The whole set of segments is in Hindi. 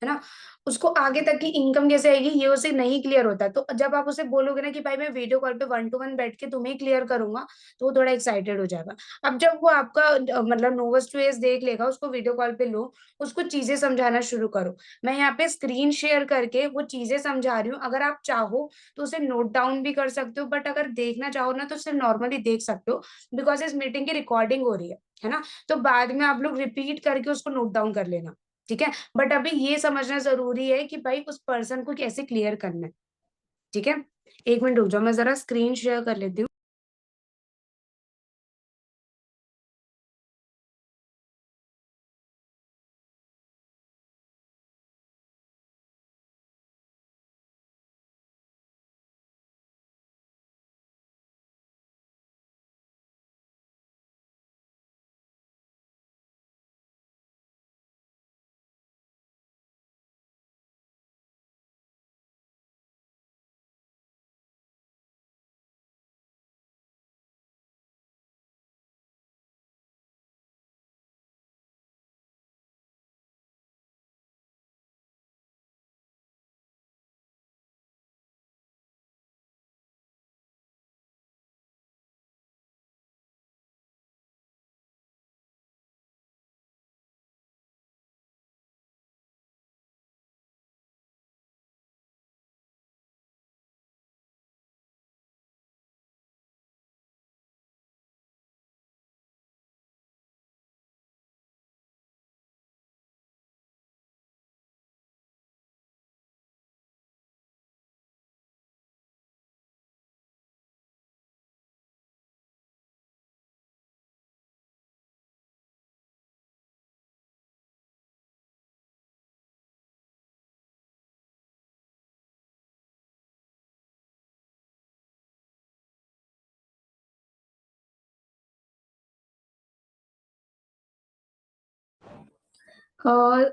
है ना। उसको आगे तक की इनकम कैसे आएगी ये उसे नहीं क्लियर होता, तो जब आप उसे बोलोगे ना कि भाई मैं वीडियो कॉल पे 1 to 1 बैठ के तुम्हें क्लियर करूंगा, तो वो थोड़ा एक्साइटेड हो जाएगा। अब जब वो आपका मतलब नोवस टू एस देख लेगा, उसको वीडियो कॉल पे लो, उसको चीजें समझाना शुरू करो। मैं यहाँ पे स्क्रीन शेयर करके वो चीजें समझा रही हूँ, अगर आप चाहो तो उसे नोट डाउन भी कर सकते हो, बट अगर देखना चाहो ना तो सिर्फ नॉर्मली देख सकते हो, बिकॉज इस मीटिंग की रिकॉर्डिंग हो रही है ना। तो बाद में आप लोग रिपीट करके उसको नोट डाउन कर लेना, ठीक है। बट अभी ये समझना जरूरी है कि भाई उस पर्सन को कैसे क्लियर करना है, ठीक है। 1 मिनट रुक जाओ, मैं जरा स्क्रीन शेयर कर लेती हूँ।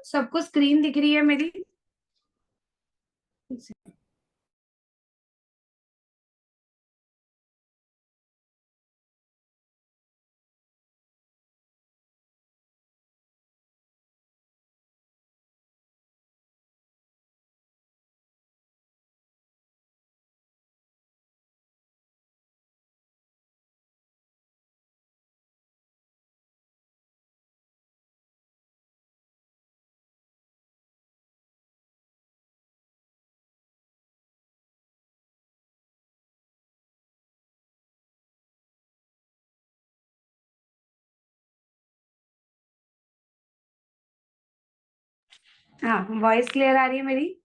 सबको स्क्रीन दिख रही है मेरी? हाँ, वॉइस क्लियर आ रही है मेरी?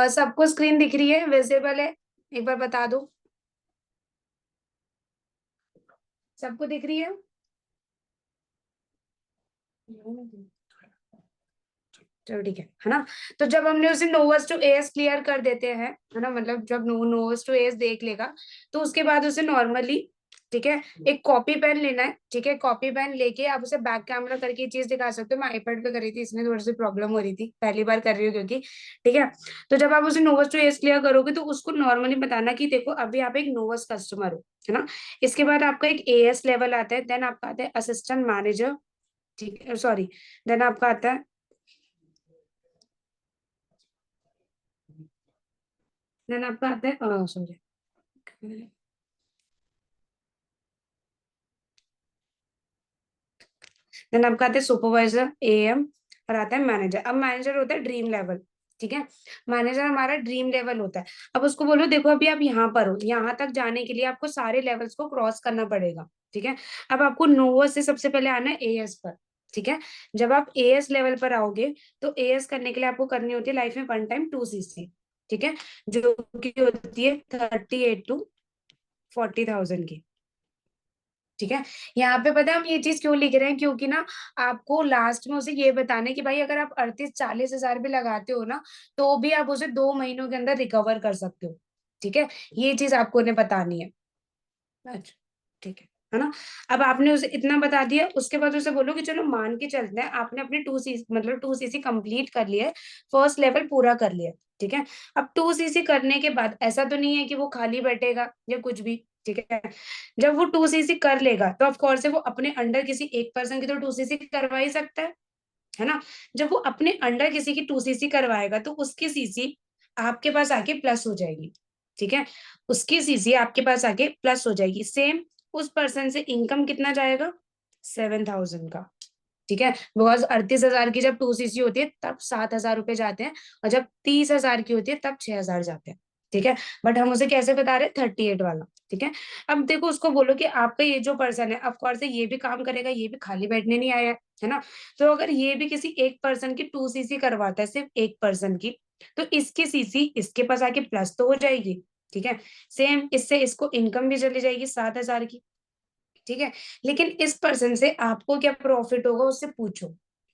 सबको स्क्रीन दिख रही है, विजिबल है? एक बार बता दो। सबको दिख रही है? चलो ठीक है ना। तो जब हमने उसे नोवस टू एस क्लियर कर देते हैं, है ना, मतलब जब नोवस टू एस देख लेगा, तो उसके बाद उसे नॉर्मली, ठीक है, एक कॉपी पेन लेना है। ठीक है, कॉपी पेन लेके आप उसे बैक कैमरा करके ये चीज दिखा सकते हो। मैं आईपैड पे कर रही थी, इसमें थोड़ी सी प्रॉब्लम हो रही थी, पहली बार कर रही हूँ क्योंकि, ठीक है। तो जब आप उसे नोवस टू एस क्लियर करोगे तो उसको नॉर्मली बताना कि देखो अभी आप एक नोवस कस्टमर हो, है ना। इसके बाद आपका एक एएस लेवल आता है, देन आपका आता है असिस्टेंट मैनेजर, ठीक है, सॉरी, देन आपका आता है, देन आपका आता है, सॉरी, देन आपका आता है सुपरवाइजर एएम, और आता है मैनेजर। अब मैनेजर होता है ड्रीम लेवल, ठीक है। मैनेजर हमारा ड्रीम लेवल होता है। अब उसको बोलो देखो अभी आप यहाँ पर हो, यहाँ तक जाने के लिए आपको सारे लेवल्स को क्रॉस करना पड़ेगा, ठीक है। अब आपको नोवा से सबसे पहले आना है एएस पर, ठीक है। जब आप एएस लेवल पर आओगे तो एएस करने के लिए आपको करनी होती है लाइफ में वन टाइम 2 सीसी, ठीक है, जो की होती है 38 to 40,000 की, ठीक है। यहाँ पे पता है हम ये चीज क्यों लिख रहे हैं, क्योंकि ना आपको लास्ट में उसे ये बताना है कि भाई अगर आप 38-40 हजार भी लगाते हो ना, तो भी आप उसे 2 महीनों के अंदर रिकवर कर सकते हो, ठीक है। ये चीज आपको उन्हें बतानी है। अच्छा, ठीक है ना। अब आपने उसे इतना बता दिया, उसके बाद उसे बोलो कि चलो मान के चलते हैं आपने अपने 2 सीसी मतलब 2 सीसी कंप्लीट कर लिया है, फर्स्ट लेवल पूरा कर लिया है, ठीक है। अब 2 सीसी करने के बाद ऐसा तो नहीं है कि वो खाली बैठेगा या कुछ भी, ठीक है। जब वो 2 सीसी कर लेगा तो ऑफ कोर्स वो अपने अंडर किसी एक पर्सन की तो 2 सीसी करवा ही सकता है ना। जब वो अपने अंडर किसी की 2 सीसी करवाएगा तो उसकी सीसी आपके पास आके प्लस हो जाएगी, ठीक है। उसकी सीसी आपके पास आके प्लस हो जाएगी। सेम उस पर्सन से इनकम कितना जाएगा, 7,000 का, ठीक है। बिकॉज 38 हजार की जब 2 सीसी होती है तब 7,000 रुपए जाते हैं, और जब 30 हजार की होती है तब 6,000 जाते हैं, ठीक है। बट हम उसे कैसे बता रहे हैं, 38 वाला, ठीक है। अब देखो उसको बोलो कि आपका ये जो पर्सन है ऑफकोर्स ये भी काम करेगा, ये भी खाली बैठने नहीं आया है ना। तो अगर ये भी किसी एक पर्सन की 2 सीसी करवाता है, सिर्फ एक पर्सन की, तो इसकी सीसी इसके पास आके प्लस तो हो जाएगी, ठीक है। सेम इससे इसको इनकम भी चली जाएगी 7,000 की, ठीक है। लेकिन इस पर्सन से आपको क्या प्रॉफिट होगा उससे पूछो,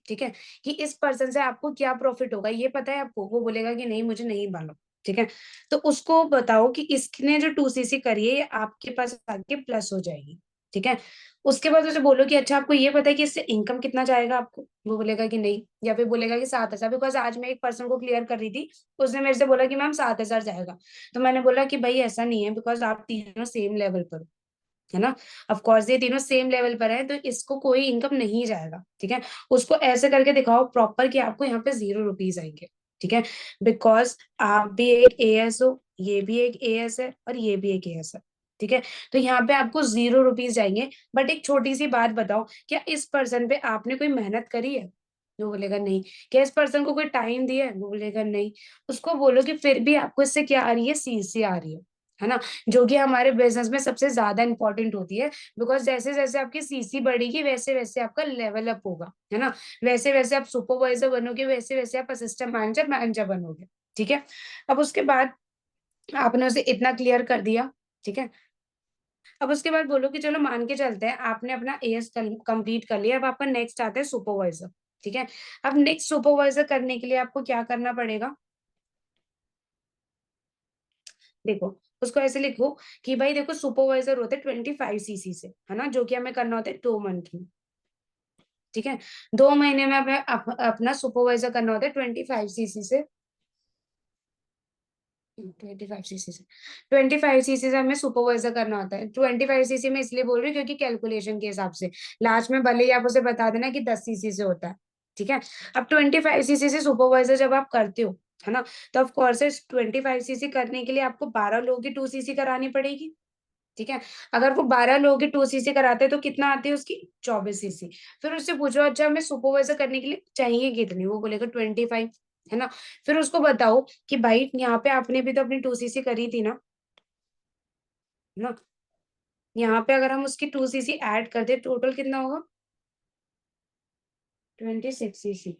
ठीक है, कि इस पर्सन से आपको क्या प्रॉफिट होगा, ये पता है आपको? वो बोलेगा कि नहीं मुझे नहीं मालूम, ठीक है। तो उसको बताओ कि इसने जो 2 सीसी करी है ये आपके पास आके प्लस हो जाएगी, ठीक है। उसके बाद उसे बोलो कि अच्छा आपको ये पता है कि इससे इनकम कितना जाएगा आपको? वो बोलेगा कि नहीं, या फिर बोलेगा कि 7,000। बिकॉज आज मैं एक पर्सन को क्लियर कर रही थी, उसने मेरे से बोला कि मैम 7,000 जाएगा। तो मैंने बोला कि भाई ऐसा नहीं है, बिकॉज आप तीनों सेम लेवल पर हो, है ना। ऑफ कोर्स ये तीनों सेम लेवल पर है तो इसको कोई इनकम नहीं जाएगा, ठीक है। उसको ऐसे करके दिखाओ प्रॉपर कि आपको यहाँ पे 0 रुपीज आएंगे, ठीक है। बिकॉज आप भी एक एएस हो, ये भी एक एएस है, और ये भी एक एएस है, ठीक है। तो यहाँ पे आपको 0 रुपीज जाएंगे। बट एक छोटी सी बात बताओ, क्या इस पर्सन पे आपने कोई मेहनत करी है? वो बोलेगा नहीं। क्या इस पर्सन को कोई टाइम दिया है? वो बोलेगा नहीं। उसको बोलो कि फिर भी आपको इससे क्या आ रही है, सीसी आ रही है ना, जो कि हमारे बिजनेस में सबसे ज्यादा इंपॉर्टेंट होती है। बिकॉज जैसे जैसे आपकी सीसी बढ़ेगी वैसे वैसे आपका लेवल अप होगा, है ना। वैसे वैसे आप सुपरवाइजर बनोगे, वैसे वैसे आप असिस्टेंट मैनेजर मैनेजर बनोगे, ठीक है। अब उसके बाद आपने उसे इतना क्लियर कर दिया, ठीक है। अब उसके बाद बोलो कि चलो मान के चलते हैं आपने अपना एएस कंप्लीट कर लिया, अब आपका नेक्स्ट आता है सुपरवाइजर, ठीक है। अब नेक्स्ट सुपरवाइजर करने के लिए आपको क्या करना पड़ेगा, देखो उसको ऐसे लिखो कि भाई देखो सुपरवाइजर होते हैं 25 सीसी से, है ना, जो कि हमें करना होता है 2 मंथ में, ठीक है। 2 महीने में हमें अपना सुपरवाइजर करना होता है 25 सीसी से, 25 सीसी से, 25 सीसी से हमें सुपरवाइजर करना होता है। 25 सीसी में इसलिए बोल रही हूँ क्योंकि कैलकुलेशन के हिसाब से लास्ट में भले ही आप उसे बता देना कि 10 सीसी से होता है, ठीक है। अब 25 सीसी से सुपरवाइजर जब आप करते हो, है ना, तो ऑफ कोर्स 25 सीसी करने के लिए आपको 12 लोगों की 2 सीसी करानी पड़ेगी, ठीक है। अगर वो 12 लोगों की 2 सीसी कराते हैं तो कितना आती है उसकी, 24 सीसी। फिर उससे पूछो अच्छा हमें सुपरवाइजर करने के लिए चाहिए कितनी, वो बोलेगा 25, है ना। फिर उसको बताओ कि भाई यहाँ पे आपने भी तो अपनी 2 सीसी करी थी ना, है ना। यहाँ पे अगर हम उसकी 2cc ऐड कर दे, टोटल कितना होगा? 26cc।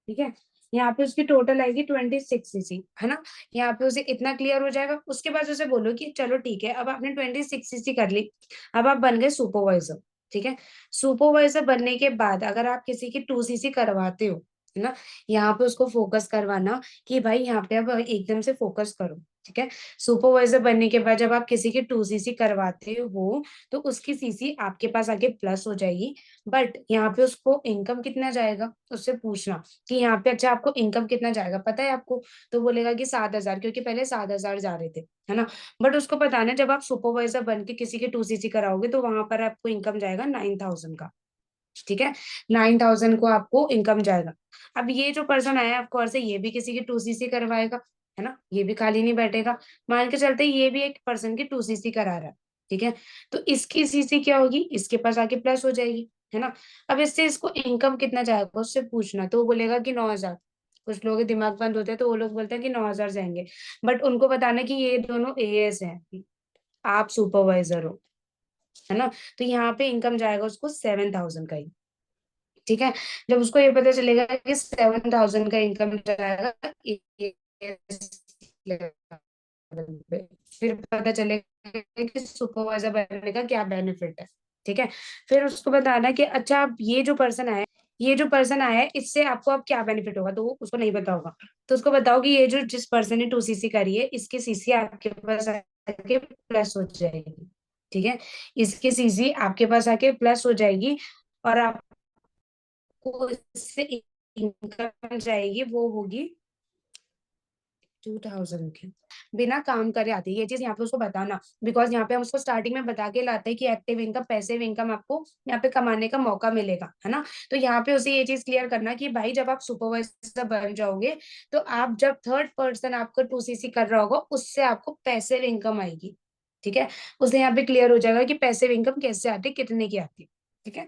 ठीक है, यहाँ पे उसकी टोटल आएगी 26cc, है ना। यहाँ पे उसे इतना क्लियर हो जाएगा। उसके बाद उसे बोलो कि चलो ठीक है, अब आपने 26cc कर ली, अब आप बन गए सुपरवाइजर। ठीक है, सुपरवाइजर बनने के बाद अगर आप किसी की 2cc करवाते हो, है ना, यहाँ पे उसको फोकस करवाना कि भाई यहाँ पे अब एकदम से फोकस करो। ठीक है, सुपरवाइजर बनने के बाद जब आप किसी की 2cc करवाते हो, तो उसकी सीसी आपके पास आके प्लस हो जाएगी। बट यहाँ पे उसको इनकम कितना जाएगा उससे पूछना कि यहाँ पे अच्छा आपको इनकम कितना जाएगा पता है आपको? तो बोलेगा कि 7,000, क्योंकि पहले 7,000 जा रहे थे, है ना। बट उसको पता है ना, जब आप सुपरवाइजर बन के किसी की 2cc कराओगे तो वहां पर आपको इनकम जाएगा 9,000 का। ठीक है, 9,000 को आपको इनकम जाएगा। अब ये जो पर्सन आया आपको और से, ये भी किसी की 2cc करवाएगा, है ना, ये भी खाली नहीं बैठेगा। मान के चलते ये भी एक पर्सन की 2cc करा रहा है। ठीक है, तो इसकी सीसी क्या होगी, इसके पास आके प्लस हो जाएगी, है ना। अब इससे इसको इनकम कितना जाएगा उससे पूछना, तो वो बोलेगा कि 9,000। कुछ लोगों के दिमाग बंद होते हैं तो वो लोग बोलते हैं कि 9,000 जाएंगे। बट उनको बताना कि ये दोनों एएस हैं, आप सुपरवाइजर हो, है ना। तो यहाँ पे इनकम जाएगा उसको 7,000 का ही। ठीक है, जब उसको ये पता चलेगा कि 7,000 का इनकम जाएगा लेवल पे, फिर पता चलेगा कि सुपरवाइजर बनने का क्या बेनिफिट है। ठीक है, फिर उसको बताना कि अच्छा अब ये जो पर्सन आया है इससे आपको अब क्या बेनिफिट होगा, तो वो उसको नहीं पता होगा। तो उसको बताओ कि ये जो जिस पर्सन ने 2cc करी है इसकी सीसी आपके पास आके प्लस हो जाएगी। ठीक है, इसकी सीसी आपके पास आके प्लस हो जाएगी, और आपको इससे इनकम जाएगी, वो होगी 2,000 की, बिना काम करे आती है। ये चीज यहाँ पे उसको बताना, बिकॉज यहाँ पे हम उसको स्टार्टिंग में बता के लाते हैं कि एक्टिव इनकम, पैसिव इनकम आपको यहाँ पे कमाने का मौका मिलेगा, है ना। तो यहाँ पे उसे ये चीज क्लियर करना कि भाई जब आप सुपरवाइजर बन जाओगे, तो आप जब थर्ड पर्सन आपको 2cc कर रहा होगा उससे आपको पैसिव इनकम आएगी। ठीक है, उसे यहाँ पे क्लियर हो जाएगा कि पैसिव इनकम कैसे आती है, कितने की आती है। ठीक है,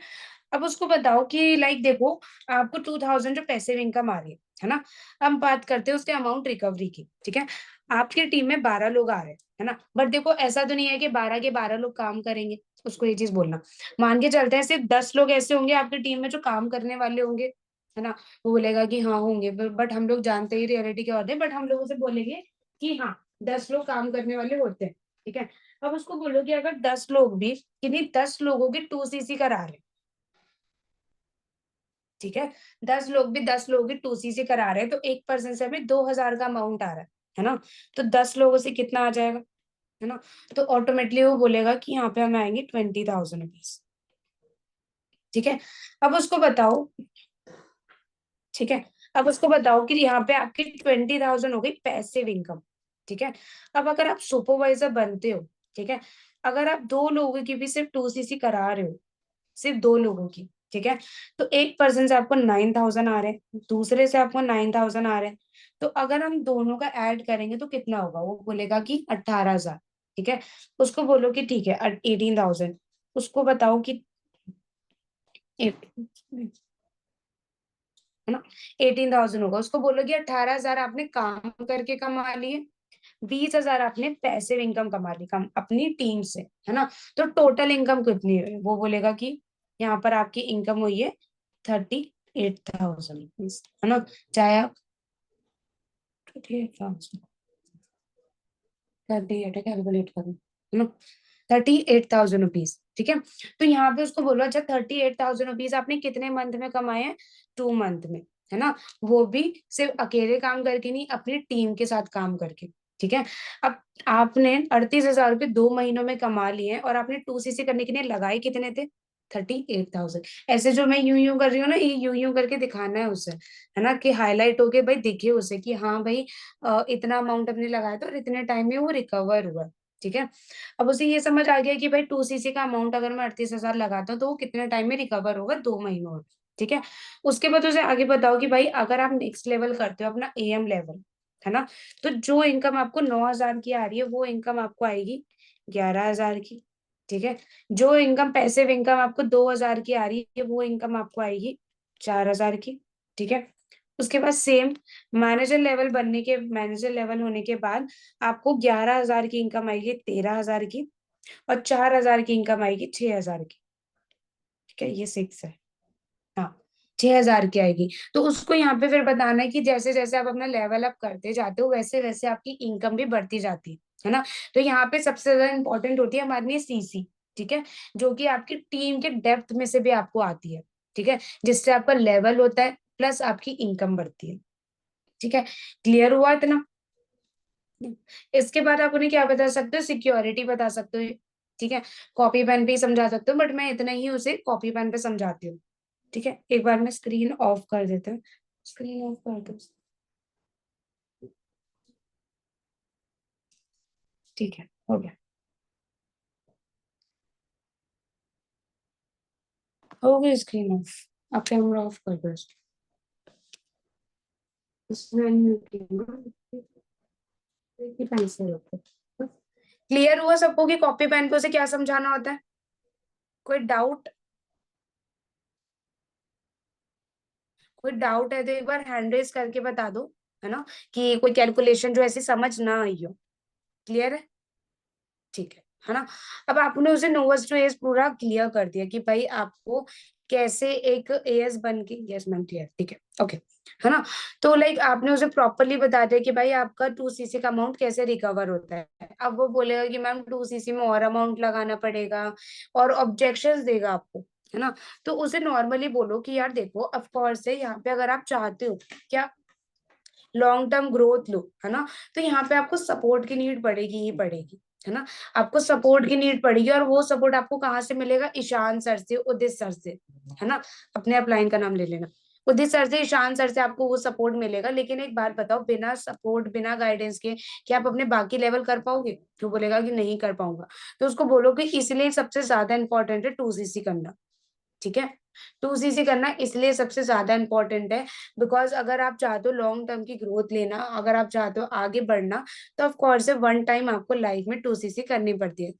अब उसको बताओ कि लाइक देखो, आपको 2,000 जो पैसिव इनकम आ रही है ना। हम बात करते हैं उसके अमाउंट रिकवरी की। ठीक है, आपकी टीम में 12 लोग आ रहे हैं, है ना। बट देखो ऐसा तो नहीं है कि 12 के 12 लोग काम करेंगे, उसको ये चीज बोलना। मान के चलते हैं सिर्फ 10 लोग ऐसे होंगे आपकी टीम में जो काम करने वाले होंगे, है ना। वो बोलेगा कि हाँ होंगे, बट हम लोग जानते ही रियलिटी क्या होते हैं, बट हम लोग उसे बोलेंगे कि हाँ 10 लोग काम करने वाले होते हैं। ठीक है, अब उसको बोलो कि अगर 10 लोग भी, किन्हीं 10 लोगों की 2cc करा रहे हैं। ठीक है, 10 लोग भी 10 लोग भी 2cc करा रहे हैं, तो एक पर्सन से हमें 2,000 का अमाउंट आ रहा है ना। तो 10 लोगों से कितना आ जाएगा, है ना। तो ऑटोमेटिकली वो बोलेगा कि यहाँ पे हमें आएंगे 20,000 रुपीज। ठीक है, अब उसको बताओ। ठीक है, अब उसको बताओ कि यहाँ पे आपकी 20,000 हो गई पैसिव इनकम। ठीक है, अब अगर आप सुपरवाइजर बनते हो, ठीक है, अगर आप दो लोगों की भी सिर्फ 2cc करा रहे हो, सिर्फ दो लोगों की, ठीक है, तो एक पर्सन से आपको 9,000 आ रहे हैं, दूसरे से आपको 9,000 आ रहे हैं। तो अगर हम दोनों का ऐड करेंगे तो कितना होगा, वो बोलेगा कि 18,000। ठीक है, उसको बोलो कि ठीक है 18,000। उसको बताओ कि है ना, 18,000 होगा। उसको बोलो कि 18,000 आपने काम करके कमा लिए, 20,000 आपने पैसिव इनकम कमा ली कम अपनी टीम से, है ना। तो टोटल इनकम कितनी है, वो बोलेगा कि यहाँ पर आपकी इनकम हुई है 38,000 रुपीज, है ना। चाहे आप 38,000, 38 कैलकुलेट करो, है ना, 38,000 रुपीज। ठीक है, तो यहाँ पे उसको बोलो अच्छा 38,000 रुपीज आपने कितने मंथ में कमाए हैं, 2 मंथ में, है ना। वो भी सिर्फ अकेले काम करके नहीं, अपनी टीम के साथ काम करके। ठीक है, अब आपने 38,000 रुपये 2 महीनों में कमा लिए हैं, और आपने 2cc करने के लिए लगाए कितने थे, 38,000। ऐसे जो मैं यूं यूं कर रही हूँ ना, ये यूं यूं करके दिखाना है उसे, है ना, कि हाईलाइट होके भाई दिखे उसे कि हाँ भाई इतना अमाउंट अपने लगाया था और इतने टाइम में वो रिकवर हुआ। ठीक है, अब उसे ये समझ आ गया कि भाई 2cc का अमाउंट अगर मैं 38,000 लगाता हूँ तो वो कितने टाइम में रिकवर होगा, 2 महीनों में। ठीक है, उसके बाद उसे आगे बताओ कि भाई अगर आप नेक्स्ट लेवल करते हो अपना एएम लेवल, है ना, तो जो इनकम आपको 9,000 की आ रही है वो इनकम आपको आएगी 11,000 की। ठीक है, जो इनकम पैसिव इनकम आपको 2,000 की आ रही है वो इनकम आपको आएगी 4,000 की। ठीक है, उसके बाद सेम मैनेजर लेवल होने के बाद आपको 11,000 की इनकम आएगी 13,000 की। और 4,000 की इनकम आएगी 6,000 की। ठीक है, ये 6 है। हाँ, 6,000 की आएगी। तो उसको यहाँ पे फिर बताना है कि जैसे जैसे आप अपना लेवल अप करते जाते हो वैसे वैसे आपकी इनकम भी बढ़ती जाती है ना। तो यहाँ पे सबसे ज्यादा इंपॉर्टेंट होती है हमारे लिए सीसी। ठीक है, जो कि आपकी टीम के डेप्थ में से भी आपको आती है। ठीक है, जिससे आपका लेवल होता है प्लस आपकी इनकम बढ़ती है। ठीक है, क्लियर हुआ इतना। इसके बाद आप उन्हें क्या बता सकते हो, सिक्योरिटी बता सकते हो। ठीक है, कॉपी पेन पे ही समझा सकते हो, बट मैं इतना ही उसे कॉपी पेन पे समझाती हूँ। ठीक है, एक बार मैं स्क्रीन ऑफ कर देते हैं। स्क्रीन ऑफ कर दो। ठीक है, हो गया। हो गई स्क्रीन ऑफ। आप कैमरा ऑफ कर दो क्लियर हुआ सबको कि कॉपी पेन पे उसे क्या समझाना होता है? कोई डाउट? कोई डाउट है तो एक बार हैंड रेज करके बता दो, है ना, कि कोई कैलकुलेशन जो ऐसी समझ ना आई हो। क्लियर है? ठीक है ना। अब आपने उसे नोवेस्ट टू एज पूरा क्लियर कर दिया कि भाई आपको कैसे एक एएस बन के, यस मैम क्लियर, ठीक है, ओके, है ना। तो लाइक आपने उसे प्रॉपरली बता दिया कि भाई आपका 2 सीसी का अमाउंट कैसे रिकवर होता है। अब वो बोलेगा कि मैम 2 सीसी में और अमाउंट लगाना पड़ेगा, और ऑब्जेक्शंस देगा आपको, है ना। तो उसे नॉर्मली बोलो कि यार देखो, ऑफ कोर्स है यहाँ पे अगर आप चाहते हो क्या लॉन्ग टर्म ग्रोथ लो, है ना, तो यहाँ पे आपको सपोर्ट की नीड पड़ेगी ही पड़ेगी, है ना। आपको सपोर्ट की नीड पड़ेगी, और वो सपोर्ट आपको कहाँ से मिलेगा? ईशान सर से, उदित सर से, है ना। अपने अपलाइन का नाम ले लेना। उदित सर से, ईशान सर से आपको वो सपोर्ट मिलेगा। लेकिन एक बात बताओ, बिना सपोर्ट बिना गाइडेंस के क्या आप अपने बाकी लेवल कर पाओगे? क्यों बोलेगा कि नहीं कर पाऊंगा? तो उसको बोलो कि इसलिए सबसे ज्यादा इंपॉर्टेंट है 2 सीसी करना। ठीक है, 2 सीसी करना इसलिए सबसे ज्यादा इंपॉर्टेंट है, बिकॉज अगर आप चाहते हो लॉन्ग टर्म की ग्रोथ लेना, अगर आप चाहते हो आगे बढ़ना, तो ऑफ कोर्स वन टाइम आपको लाइफ में 2 सीसी करनी पड़ती है।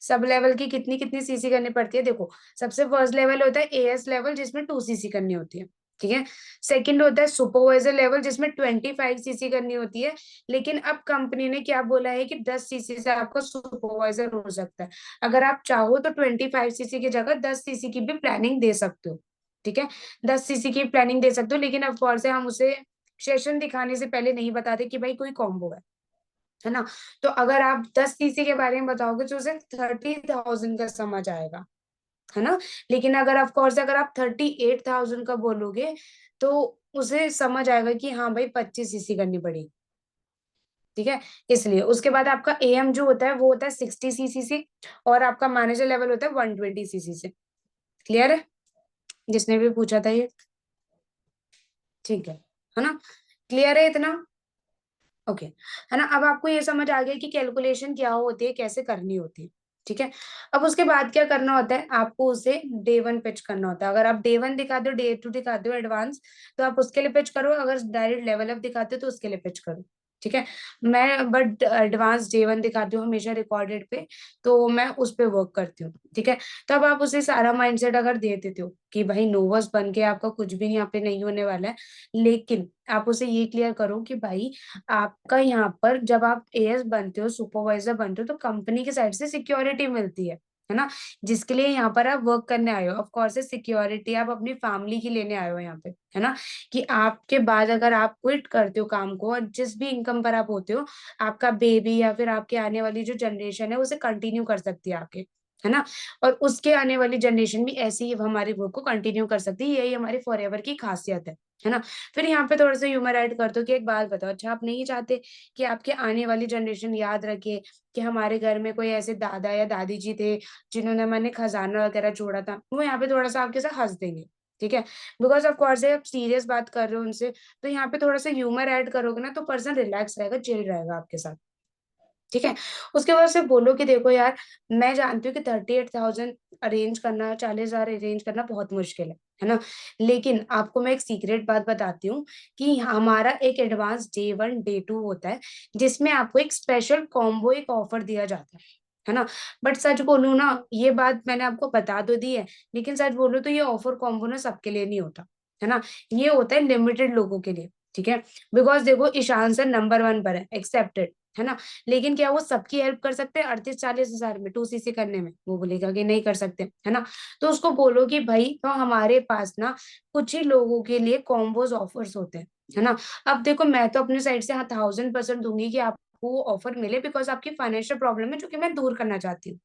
सब लेवल की कितनी कितनी सीसी करनी पड़ती है? देखो, सबसे फर्स्ट लेवल होता है एएस लेवल, जिसमें 2 सीसी करनी होती है। ठीक है, सेकंड होता है सुपरवाइजर लेवल, जिसमें 25 सीसी करनी होती है। लेकिन अब कंपनी ने क्या बोला है कि 10 सीसी से आपका सुपरवाइजर हो सकता है। अगर आप चाहो तो 25 सीसी की जगह 10 सीसी की भी प्लानिंग दे सकते हो। ठीक है, 10 सीसी की प्लानिंग दे सकते हो, लेकिन अब कोर्स है हम उसे सेशन दिखाने से पहले नहीं बताते कि भाई कोई कॉम्बो है ना। तो अगर आप 10 सीसी के बारे में बताओगे तो उसे 30,000 का समझ आएगा, है ना। लेकिन अगर ऑफ कोर्स अगर आप 38,000 का बोलोगे, तो उसे समझ आएगा कि हाँ भाई 25 सीसी करनी पड़ी। ठीक है, इसलिए उसके बाद आपका एएम जो होता है वो होता है 60 सीसी से, और आपका मैनेजर लेवल होता है 120 सीसी से। क्लियर है? जिसने भी पूछा था ये। ठीक है ना, क्लियर है इतना? ओके, है ना। अब आपको ये समझ आ गया कि कैलकुलेशन क्या होती है, कैसे करनी होती है। ठीक है, अब उसके बाद क्या करना होता है, आपको उसे डे 1 पिच करना होता है। अगर आप डे 1 दिखाते हो, डे 2 दिखाते हो एडवांस, तो आप उसके लिए पिच करो। अगर डायरेक्ट लेवल अप दिखाते हो तो उसके लिए पिच करो। ठीक है, मैं बट एडवांस डे 1 दिखाती हूँ हमेशा रिकॉर्डेड पे, तो मैं उस पे वर्क करती हूँ। ठीक है, तब आप उसे सारा माइंडसेट अगर दे देते हो कि भाई नोवस बन के आपका कुछ भी यहाँ पे नहीं होने वाला है, लेकिन आप उसे ये क्लियर करो कि भाई आपका यहाँ पर जब आप एएस बनते हो, सुपरवाइजर बनते हो, तो कंपनी की साइड से सिक्योरिटी मिलती है ना, जिसके लिए यहाँ पर आप वर्क करने आए हो। ऑफ कोर्स सिक्योरिटी आप अपनी फैमिली की लेने आए हो यहाँ पे, है ना, कि आपके बाद अगर आप क्विट करते हो काम को, और जिस भी इनकम पर आप होते हो, आपका बेबी या फिर आपके आने वाली जो जनरेशन है उसे कंटिन्यू कर सकती है आगे, है ना। और उसके आने वाली जनरेशन भी ऐसे ही हमारे वर्क को कंटिन्यू कर सकती है। यही हमारी फॉरएवर की खासियत है ना। फिर यहाँ पे थोड़ा सा ह्यूमर ऐड कर दो कि एक बात बताओ, अच्छा आप नहीं चाहते कि आपके आने वाली जनरेशन याद रखे कि हमारे घर में कोई ऐसे दादा या दादी जी थे जिन्होंने मैंने खजाना वगैरह जोड़ा था? वो यहाँ पे थोड़ा सा आपके साथ हंस देंगे। ठीक है, बिकॉज ऑफ कोर्स आप सीरियस बात कर रहे हो उनसे, तो यहाँ पे थोड़ा सा ह्यूमर ऐड करोगे ना, तो पर्सन रिलैक्स रहेगा, चिल रहेगा आपके साथ। ठीक है, उसके बाद से बोलो कि देखो यार, मैं जानती हूँ कि 38,000 अरेंज करना, 40,000 अरेंज करना बहुत मुश्किल है ना। लेकिन आपको मैं एक सीक्रेट बात बताती हूँ कि हमारा एक एडवांस डे 1 डे 2 होता है, जिसमें आपको एक स्पेशल कॉम्बो एक ऑफर दिया जाता है ना। बट सच बोलूं ना, ये बात मैंने आपको बता तो दी है, लेकिन सच बोलूं तो ये ऑफर कॉम्बो ना सबके लिए नहीं होता, है ना। ये होता है लिमिटेड लोगों के लिए। ठीक है, बिकॉज देखो ईशान सर नंबर 1 पर है, एक्सेप्टेड, है ना। लेकिन क्या वो सबकी हेल्प कर सकते हैं 38-40 हजार में 2 सीसी करने में? वो बोलेगा कि नहीं कर सकते, है ना। तो उसको बोलो कि भाई तो हमारे पास ना कुछ ही लोगों के लिए कॉम्बोज ऑफर्स होते हैं, है ना। अब देखो मैं तो अपनी साइड से हाँ 1000% दूंगी कि आपको वो ऑफर मिले, बिकॉज आपकी फाइनेंशियल प्रॉब्लम है जो कि मैं दूर करना चाहती हूँ,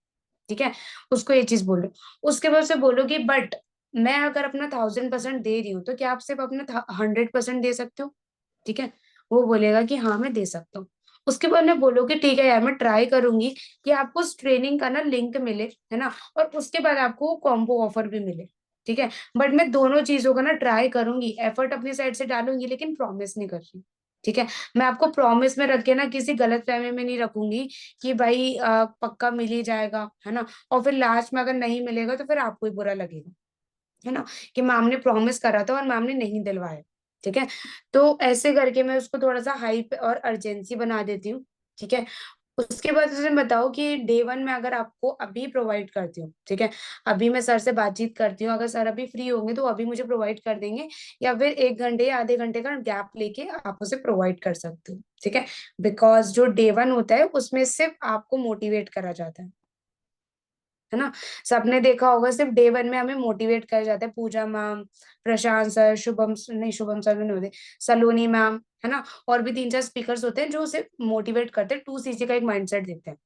ठीक है। उसको ये चीज बोलो। उसके बाद से बोलो कि बट मैं अगर अपना 1000% दे रही हूँ तो क्या आप सिर्फ अपना 100% दे सकते हो? ठीक है, वो बोलेगा कि हाँ मैं दे सकता हूँ। उसके बाद में बोलो कि ठीक है यार मैं ट्राई करूंगी कि आपको उस ट्रेनिंग का ना लिंक मिले, है ना, और उसके बाद आपको कॉम्बो ऑफर भी मिले, ठीक है। बट मैं दोनों चीजों का ना ट्राई करूंगी, एफर्ट अपनी साइड से डालूंगी, लेकिन प्रॉमिस नहीं कर रही, ठीक है। मैं आपको प्रॉमिस में रख के ना किसी गलत फहमी में नहीं रखूंगी कि भाई पक्का मिल ही जाएगा, है ना, और फिर लास्ट में अगर नहीं मिलेगा तो फिर आपको ही बुरा लगेगा, है ना, कि मैम ने प्रॉमिस करा था और मैम ने नहीं दिलवाया, ठीक है। तो ऐसे करके मैं उसको थोड़ा सा हाइप और अर्जेंसी बना देती हूँ, ठीक है। उसके बाद उसे बताओ कि डे 1 में अगर आपको अभी प्रोवाइड करती हूँ, ठीक है, अभी मैं सर से बातचीत करती हूँ, अगर सर अभी फ्री होंगे तो अभी मुझे प्रोवाइड कर देंगे, या फिर 1 घंटे या आधे घंटे का गैप लेके आप उसे प्रोवाइड कर सकते हो, ठीक है। बिकॉज जो डे 1 होता है उसमें सिर्फ आपको मोटिवेट करा जाता है ना। सबने देखा होगा सिर्फ डे 1 में हमें मोटिवेट किया जाता है, पूजा मैम, प्रशांत सर, शुभम नहीं शुभम सर भी नहीं होते, सलोनी मैम, है ना, और भी 3-4 स्पीकर्स होते हैं जो सिर्फ मोटिवेट करते हैं, 2 सीसी का एक माइंडसेट देते हैं,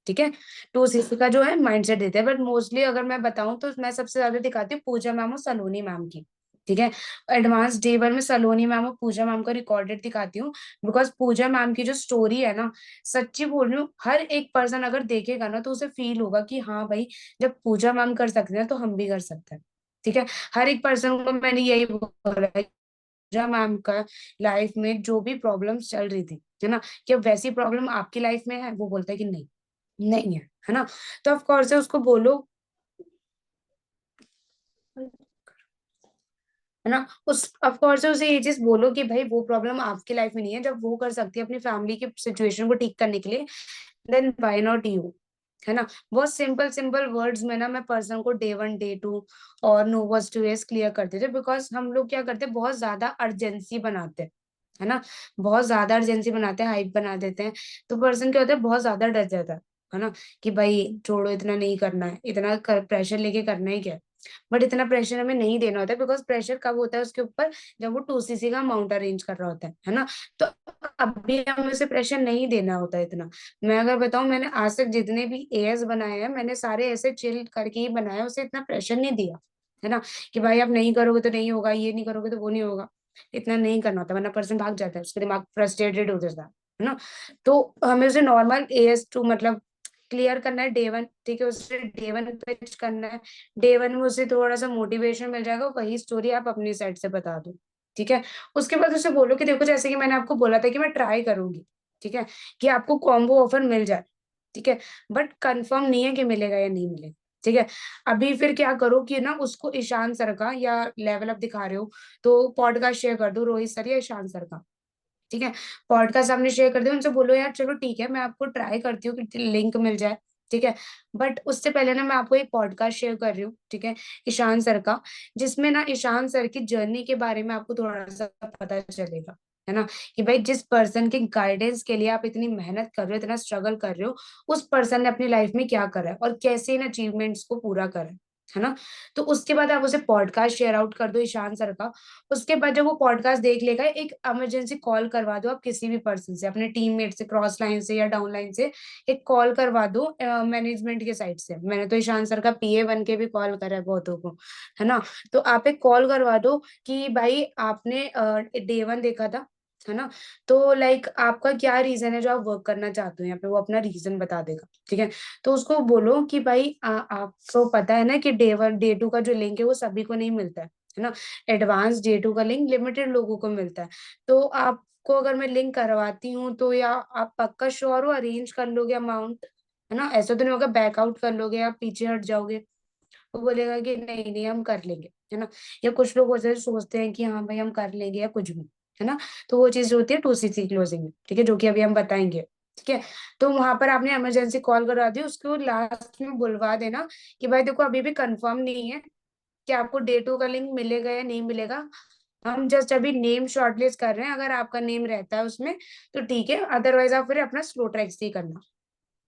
ठीक है। 2 सीसी का जो है माइंडसेट देते हैं, बट मोस्टली अगर मैं बताऊं तो मैं सबसे ज्यादा दिखाती हूँ पूजा मैम और सलोनी मैम की, ठीक है। एडवांस डे 1 में सलोनी मैम और पूजा मैम का रिकॉर्डेड दिखाती हूँ, बिकॉज पूजा मैम की जो स्टोरी है ना, सच्ची बोल रही हूँ, हर एक पर्सन अगर देखेगा ना तो उसे फील होगा कि हाँ भाई जब पूजा मैम कर सकते हैं तो हम भी कर सकते हैं, ठीक है। हर एक पर्सन को मैंने यही बोला है, पूजा मैम का लाइफ में जो भी प्रॉब्लम्स चल रही थी, है ना, क्या वैसी प्रॉब्लम आपकी लाइफ में है? वो बोलता है कि नहीं, नहीं है ना। तो ऑफ कोर्स है उसको बोलो, है ना, उस ऑफ कोर्स है उसे ये चीज बोलो कि भाई वो प्रॉब्लम आपकी लाइफ में नहीं है, जब वो कर सकती है अपनी फैमिली की सिचुएशन को ठीक करने के लिए, देन व्हाई नॉट यू, है ना। बहुत सिंपल सिंपल वर्ड्स में ना मैं पर्सन को डे 1 डे 2 और no was to yes clear करते थे, बिकॉज हम लोग क्या करते हैं बहुत ज्यादा अर्जेंसी बनाते हैं, है ना, बहुत ज्यादा अर्जेंसी बनाते हैं, हाइप बना देते हैं, तो पर्सन क्या होता है बहुत ज्यादा डर जाता है ना, कि भाई छोड़ो इतना नहीं करना है, इतना प्रेशर लेके करना ही क्या है। बट इतना प्रेशर हमें नहीं देना होता है, बिकॉज प्रेशर कब होता है उसके ऊपर, जब वो 2 सीसी का अमाउंट अरेंज कर रहा होता है ना। तो अभी हमें उसे प्रेशर नहीं देना होता है इतना। मैं अगर बताऊं मैंने आज तक जितने भी एएस बनाए हैं मैंने सारे ऐसे चिल करके ही बनाए, उसे इतना प्रेशर नहीं दिया, है ना, कि भाई आप नहीं करोगे तो नहीं होगा, ये नहीं करोगे तो वो नहीं होगा, इतना नहीं करना होता, वरना पर्सन भाग जाता है, उसका दिमाग फ्रस्ट्रेटेड हो जाता है ना। तो हमें उसे नॉर्मल एएस 2 मतलब क्लियर करना है डे 1, ठीक है, उसे डे 1 पिच करना है, डे 1 में उसे थोड़ा सा मोटिवेशन मिल जाएगा, वही स्टोरी आप अपनी साइड से बता दो, ठीक है। उसके बाद उसे बोलो कि देखो जैसे कि मैंने आपको बोला था कि मैं ट्राई करूंगी, ठीक है, कि आपको कॉम्बो ऑफर मिल जाए, ठीक है, बट कंफर्म नहीं है कि मिलेगा या नहीं मिलेगा, ठीक है। अभी फिर क्या करो कि ना उसको ईशान सर का, या लेवल अप दिखा रहे हो तो पॉडकास्ट शेयर कर दो, रोहित सर या ईशान सर का, ठीक है। पॉडकास्ट आपने शेयर कर दिया, उनसे बोलो यार चलो ठीक है मैं आपको ट्राई करती हूँ कि लिंक मिल जाए, ठीक है। बट उससे पहले ना मैं आपको एक पॉडकास्ट शेयर कर रही हूँ, ठीक है, ईशान सर का, जिसमें ना ईशान सर की जर्नी के बारे में आपको थोड़ा सा पता चलेगा, है ना, कि भाई जिस पर्सन के गाइडेंस के लिए आप इतनी मेहनत कर रहे हो, इतना स्ट्रगल कर रहे हो, उस पर्सन ने अपनी लाइफ में क्या करा है और कैसे इन अचीवमेंट्स को पूरा करा है ना। तो उसके बाद आप उसे पॉडकास्ट शेयर आउट कर दो ईशान सर का। उसके बाद जब वो पॉडकास्ट देख लेगा एक इमरजेंसी कॉल करवा दो आप किसी भी पर्सन से, अपने टीममेट से, क्रॉस लाइन से या डाउन लाइन से, एक कॉल करवा दो मैनेजमेंट के साइड से। मैंने तो ईशान सर का पीए बन के भी कॉल करा है बहुतों को, है ना। तो आप एक कॉल करवा दो कि भाई आपने डे 1 देखा था, है ना, तो लाइक आपका क्या रीजन है जो आप वर्क करना चाहते हो यहाँ पे, वो अपना रीजन बता देगा, ठीक है। तो उसको बोलो कि भाई आपको पता है ना कि डे 1 डे 2 का जो लिंक है वो सभी को नहीं मिलता है ना, एडवांस डे 2 का लिंक लिमिटेड लोगों को मिलता है। तो आपको अगर मैं लिंक करवाती हूँ तो या आप पक्का श्योर हो अरेंज कर लोगे अमाउंट, है ना, ऐसा तो नहीं होगा बैकआउट कर लोगे या पीछे हट जाओगे। वो बोलेगा कि नहीं नहीं हम कर लेंगे, है ना। या कुछ लोग वैसे सोचते हैं कि हाँ भाई हम कर लेंगे या कुछ भी, है ना। तो वो चीज होती है 2 सीसी क्लोजिंग में, ठीक है, जो कि अभी हम बताएंगे, ठीक है। तो वहां पर आपने इमरजेंसी कॉल करा दी, उसको लास्ट में बुलवा देना कि भाई देखो अभी भी कंफर्म नहीं है कि आपको डे 2 का लिंक मिलेगा या नहीं मिलेगा, हम जस्ट अभी नेम शॉर्टलिस्ट कर रहे हैं, अगर आपका नेम रहता है उसमें तो ठीक है, अदरवाइज आप फिर अपना स्लो ट्रैक्स ही करना।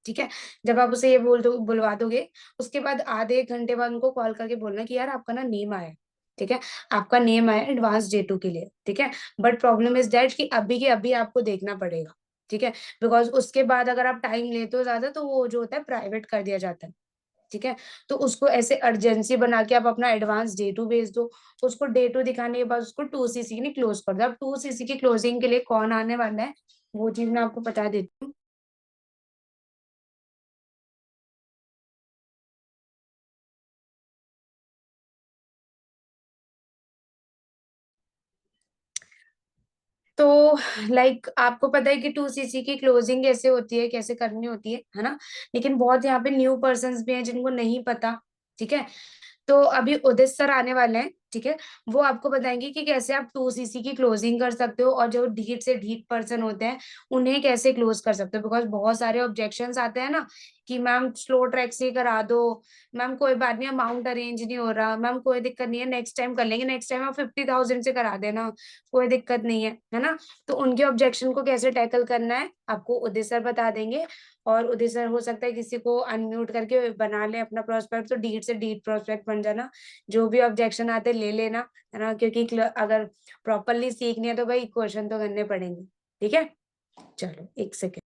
ठीक है। जब आप उसे ये बुलवा दोगे, उसके बाद आधे एक घंटे बाद उनको कॉल करके बोलना कि यार आपका ना नेम आया है। ठीक है। आपका नेम आया एडवांस J2 के लिए। ठीक है। बट प्रॉब्लम इज दैट कि अभी के अभी आपको देखना पड़ेगा। ठीक है। बिकॉज उसके बाद अगर आप टाइम लेते हो ज्यादा तो वो जो होता है प्राइवेट कर दिया जाता है। ठीक है। तो उसको ऐसे अर्जेंसी बना के आप अपना एडवांस J2 भेज दो। उसको Day 2 दिखाने के बाद उसको 2cc की क्लोज कर दो। अब 2cc की क्लोजिंग के लिए कौन आने वाला है वो चीज मैं आपको बता देती हूँ। तो आपको पता है कि 2cc की क्लोजिंग कैसे होती है, कैसे करनी होती है ना। लेकिन बहुत यहाँ पे न्यू पर्सन्स भी हैं जिनको नहीं पता। ठीक है। तो अभी उदित सर आने वाले हैं। ठीक है। वो आपको बताएंगे कि कैसे आप 2cc की क्लोजिंग कर सकते हो, और जो ढीठ से ढीठ पर्सन होते हैं उन्हें कैसे क्लोज कर सकते हो। बिकॉज बहुत सारे ऑब्जेक्शंस आते हैं ना कि मैम स्लो ट्रैक से करा दो, मैम कोई बात नहीं अमाउंट अरेंज नहीं हो रहा, मैम कोई दिक्कत नहीं है नेक्स्ट टाइम कर लेंगे, नेक्स्ट टाइम आप 50,000 से करा देना, कोई दिक्कत नहीं है ना। तो उनके ऑब्जेक्शन को कैसे टैकल करना है आपको उदित सर बता देंगे। और उदित सर हो सकता है किसी को अनम्यूट करके बना ले अपना प्रोस्पेक्ट, तो डीट से डीट प्रोस्पेक्ट बन जाना। जो भी ऑब्जेक्शन आते ले लेना, है ना, क्योंकि अगर प्रॉपरली सीखनी है तो भाई क्वेश्चन तो करने पड़ेंगे। ठीक है। चलो एक second.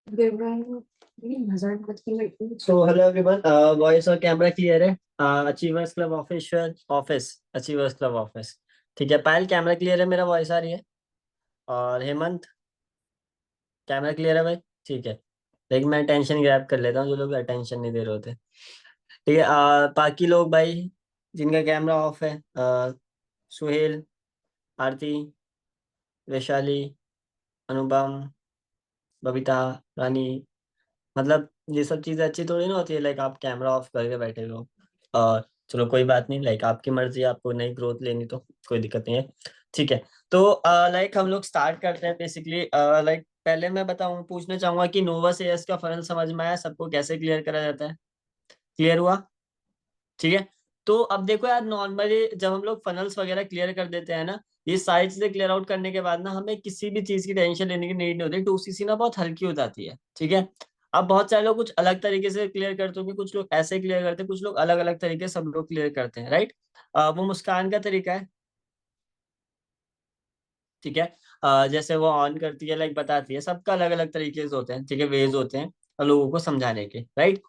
So hello everyone, voice और कैमरा क्लियर है? Achievers club official office, achievers club office. ठीक है, पायल कैमरा क्लियर है, मेरा वॉइस आ रही है? और हेमंत कैमरा क्लियर है भाई? ठीक है। लेकिन मैं टेंशन ग्रैब कर लेता हूँ जो लोग अटेंशन नहीं दे रहे होते। ठीक है, बाकी लोग भाई जिनका कैमरा ऑफ है, सुहेल, आरती, वैशाली, अनुपम, बबीता, रानी, मतलब ये सब चीजें अच्छी थोड़ी ना होती है, लाइक आप कैमरा ऑफ करके बैठे हो। और चलो कोई बात नहीं, लाइक आपकी मर्जी, आपको नई ग्रोथ लेनी तो कोई दिक्कत नहीं है। ठीक है। तो लाइक हम लोग स्टार्ट करते हैं बेसिकली। लाइक पहले मैं बताऊं, पूछना चाहूंगा कि नोवा एस का फनल समझ में आया सबको, कैसे क्लियर करा जाता है? क्लियर हुआ? ठीक है। तो अब देखो यार, नॉर्मली जब हम लोग फनल्स वगैरह क्लियर कर देते हैं ना, ये सारी चीजें क्लियर आउट करने के बाद ना हमें किसी भी चीज की टेंशन लेने की नीड नहीं होती, 2cc ना बहुत हल्की हो जाती है। ठीक है। अब बहुत सारे लोग कुछ अलग तरीके से क्लियर करते होंगे, कुछ लोग ऐसे क्लियर करते हैं, कुछ लोग अलग अलग तरीके से सब लोग क्लियर करते हैं, राइट? वो मुस्कान का तरीका है। ठीक है। जैसे वो ऑन करती है, लाइक बताती है, सबका अलग अलग तरीके से होते हैं, ठीक है, वेज होते हैं लोगों को समझाने के, राइट?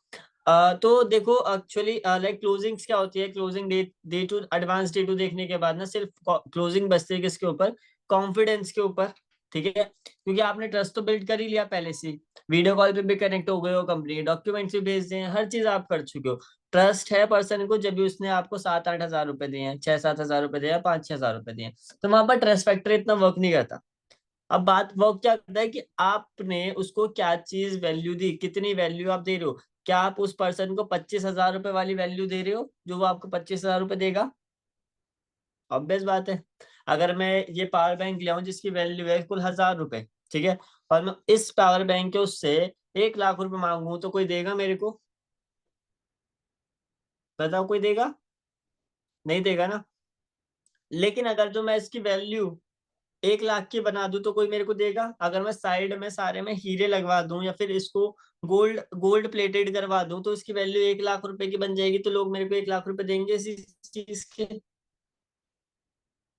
तो देखो एक्चुअली लाइक क्लोजिंग्स क्या होती है, क्लोजिंग डे 2 एडवांस Day 2 देखने के बाद ना सिर्फ क्लोजिंग बचती है किसके ऊपर? कॉन्फिडेंस के ऊपर। ठीक है, क्योंकि आपने ट्रस्ट तो बिल्ड कर ही लिया पहले से, वीडियो कॉल पे भी कनेक्ट हो गए हो, कंपनी डॉक्यूमेंट्स भी भेज दिए हैं, हर चीज आप कर चुके हो। ट्रस्ट है पर्सन को जब भी उसने आपको 7-8 हज़ार रुपए दिए हैं, 6-7 हज़ार रुपए दिए हैं, 5-6 हज़ार रुपए दिए हैं, तो वहां पर ट्रस्ट फैक्टर इतना वर्क नहीं करता। अब बात वर्क क्या करता है कि आपने उसको क्या चीज वैल्यू दी, कितनी वैल्यू आप दे रहे हो। क्या आप उस पर्सन को 25 हज़ार रुपए वाली वैल्यू दे रहे हो जो वो आपको 25 हज़ार रुपए देगा? ऑब्वियस बात है। अगर मैं ये पावर बैंक ले आऊं जिसकी वैल्यू है कुल 1,000 रुपए, ठीक है, और मैं इस पावर बैंक के उससे 1 लाख रुपए मांगू तो कोई देगा मेरे को? बताओ, कोई देगा? नहीं देगा ना। लेकिन अगर जो मैं इसकी वैल्यू 1 लाख की बना दूं तो कोई मेरे को देगा? अगर मैं साइड में सारे में हीरे लगवा दूं या फिर इसको गोल्ड गोल्ड प्लेटेड करवा दूं तो इसकी वैल्यू 1 लाख रुपए की बन जाएगी, तो लोग मेरे को 1 लाख रुपए देंगे इसी चीज के?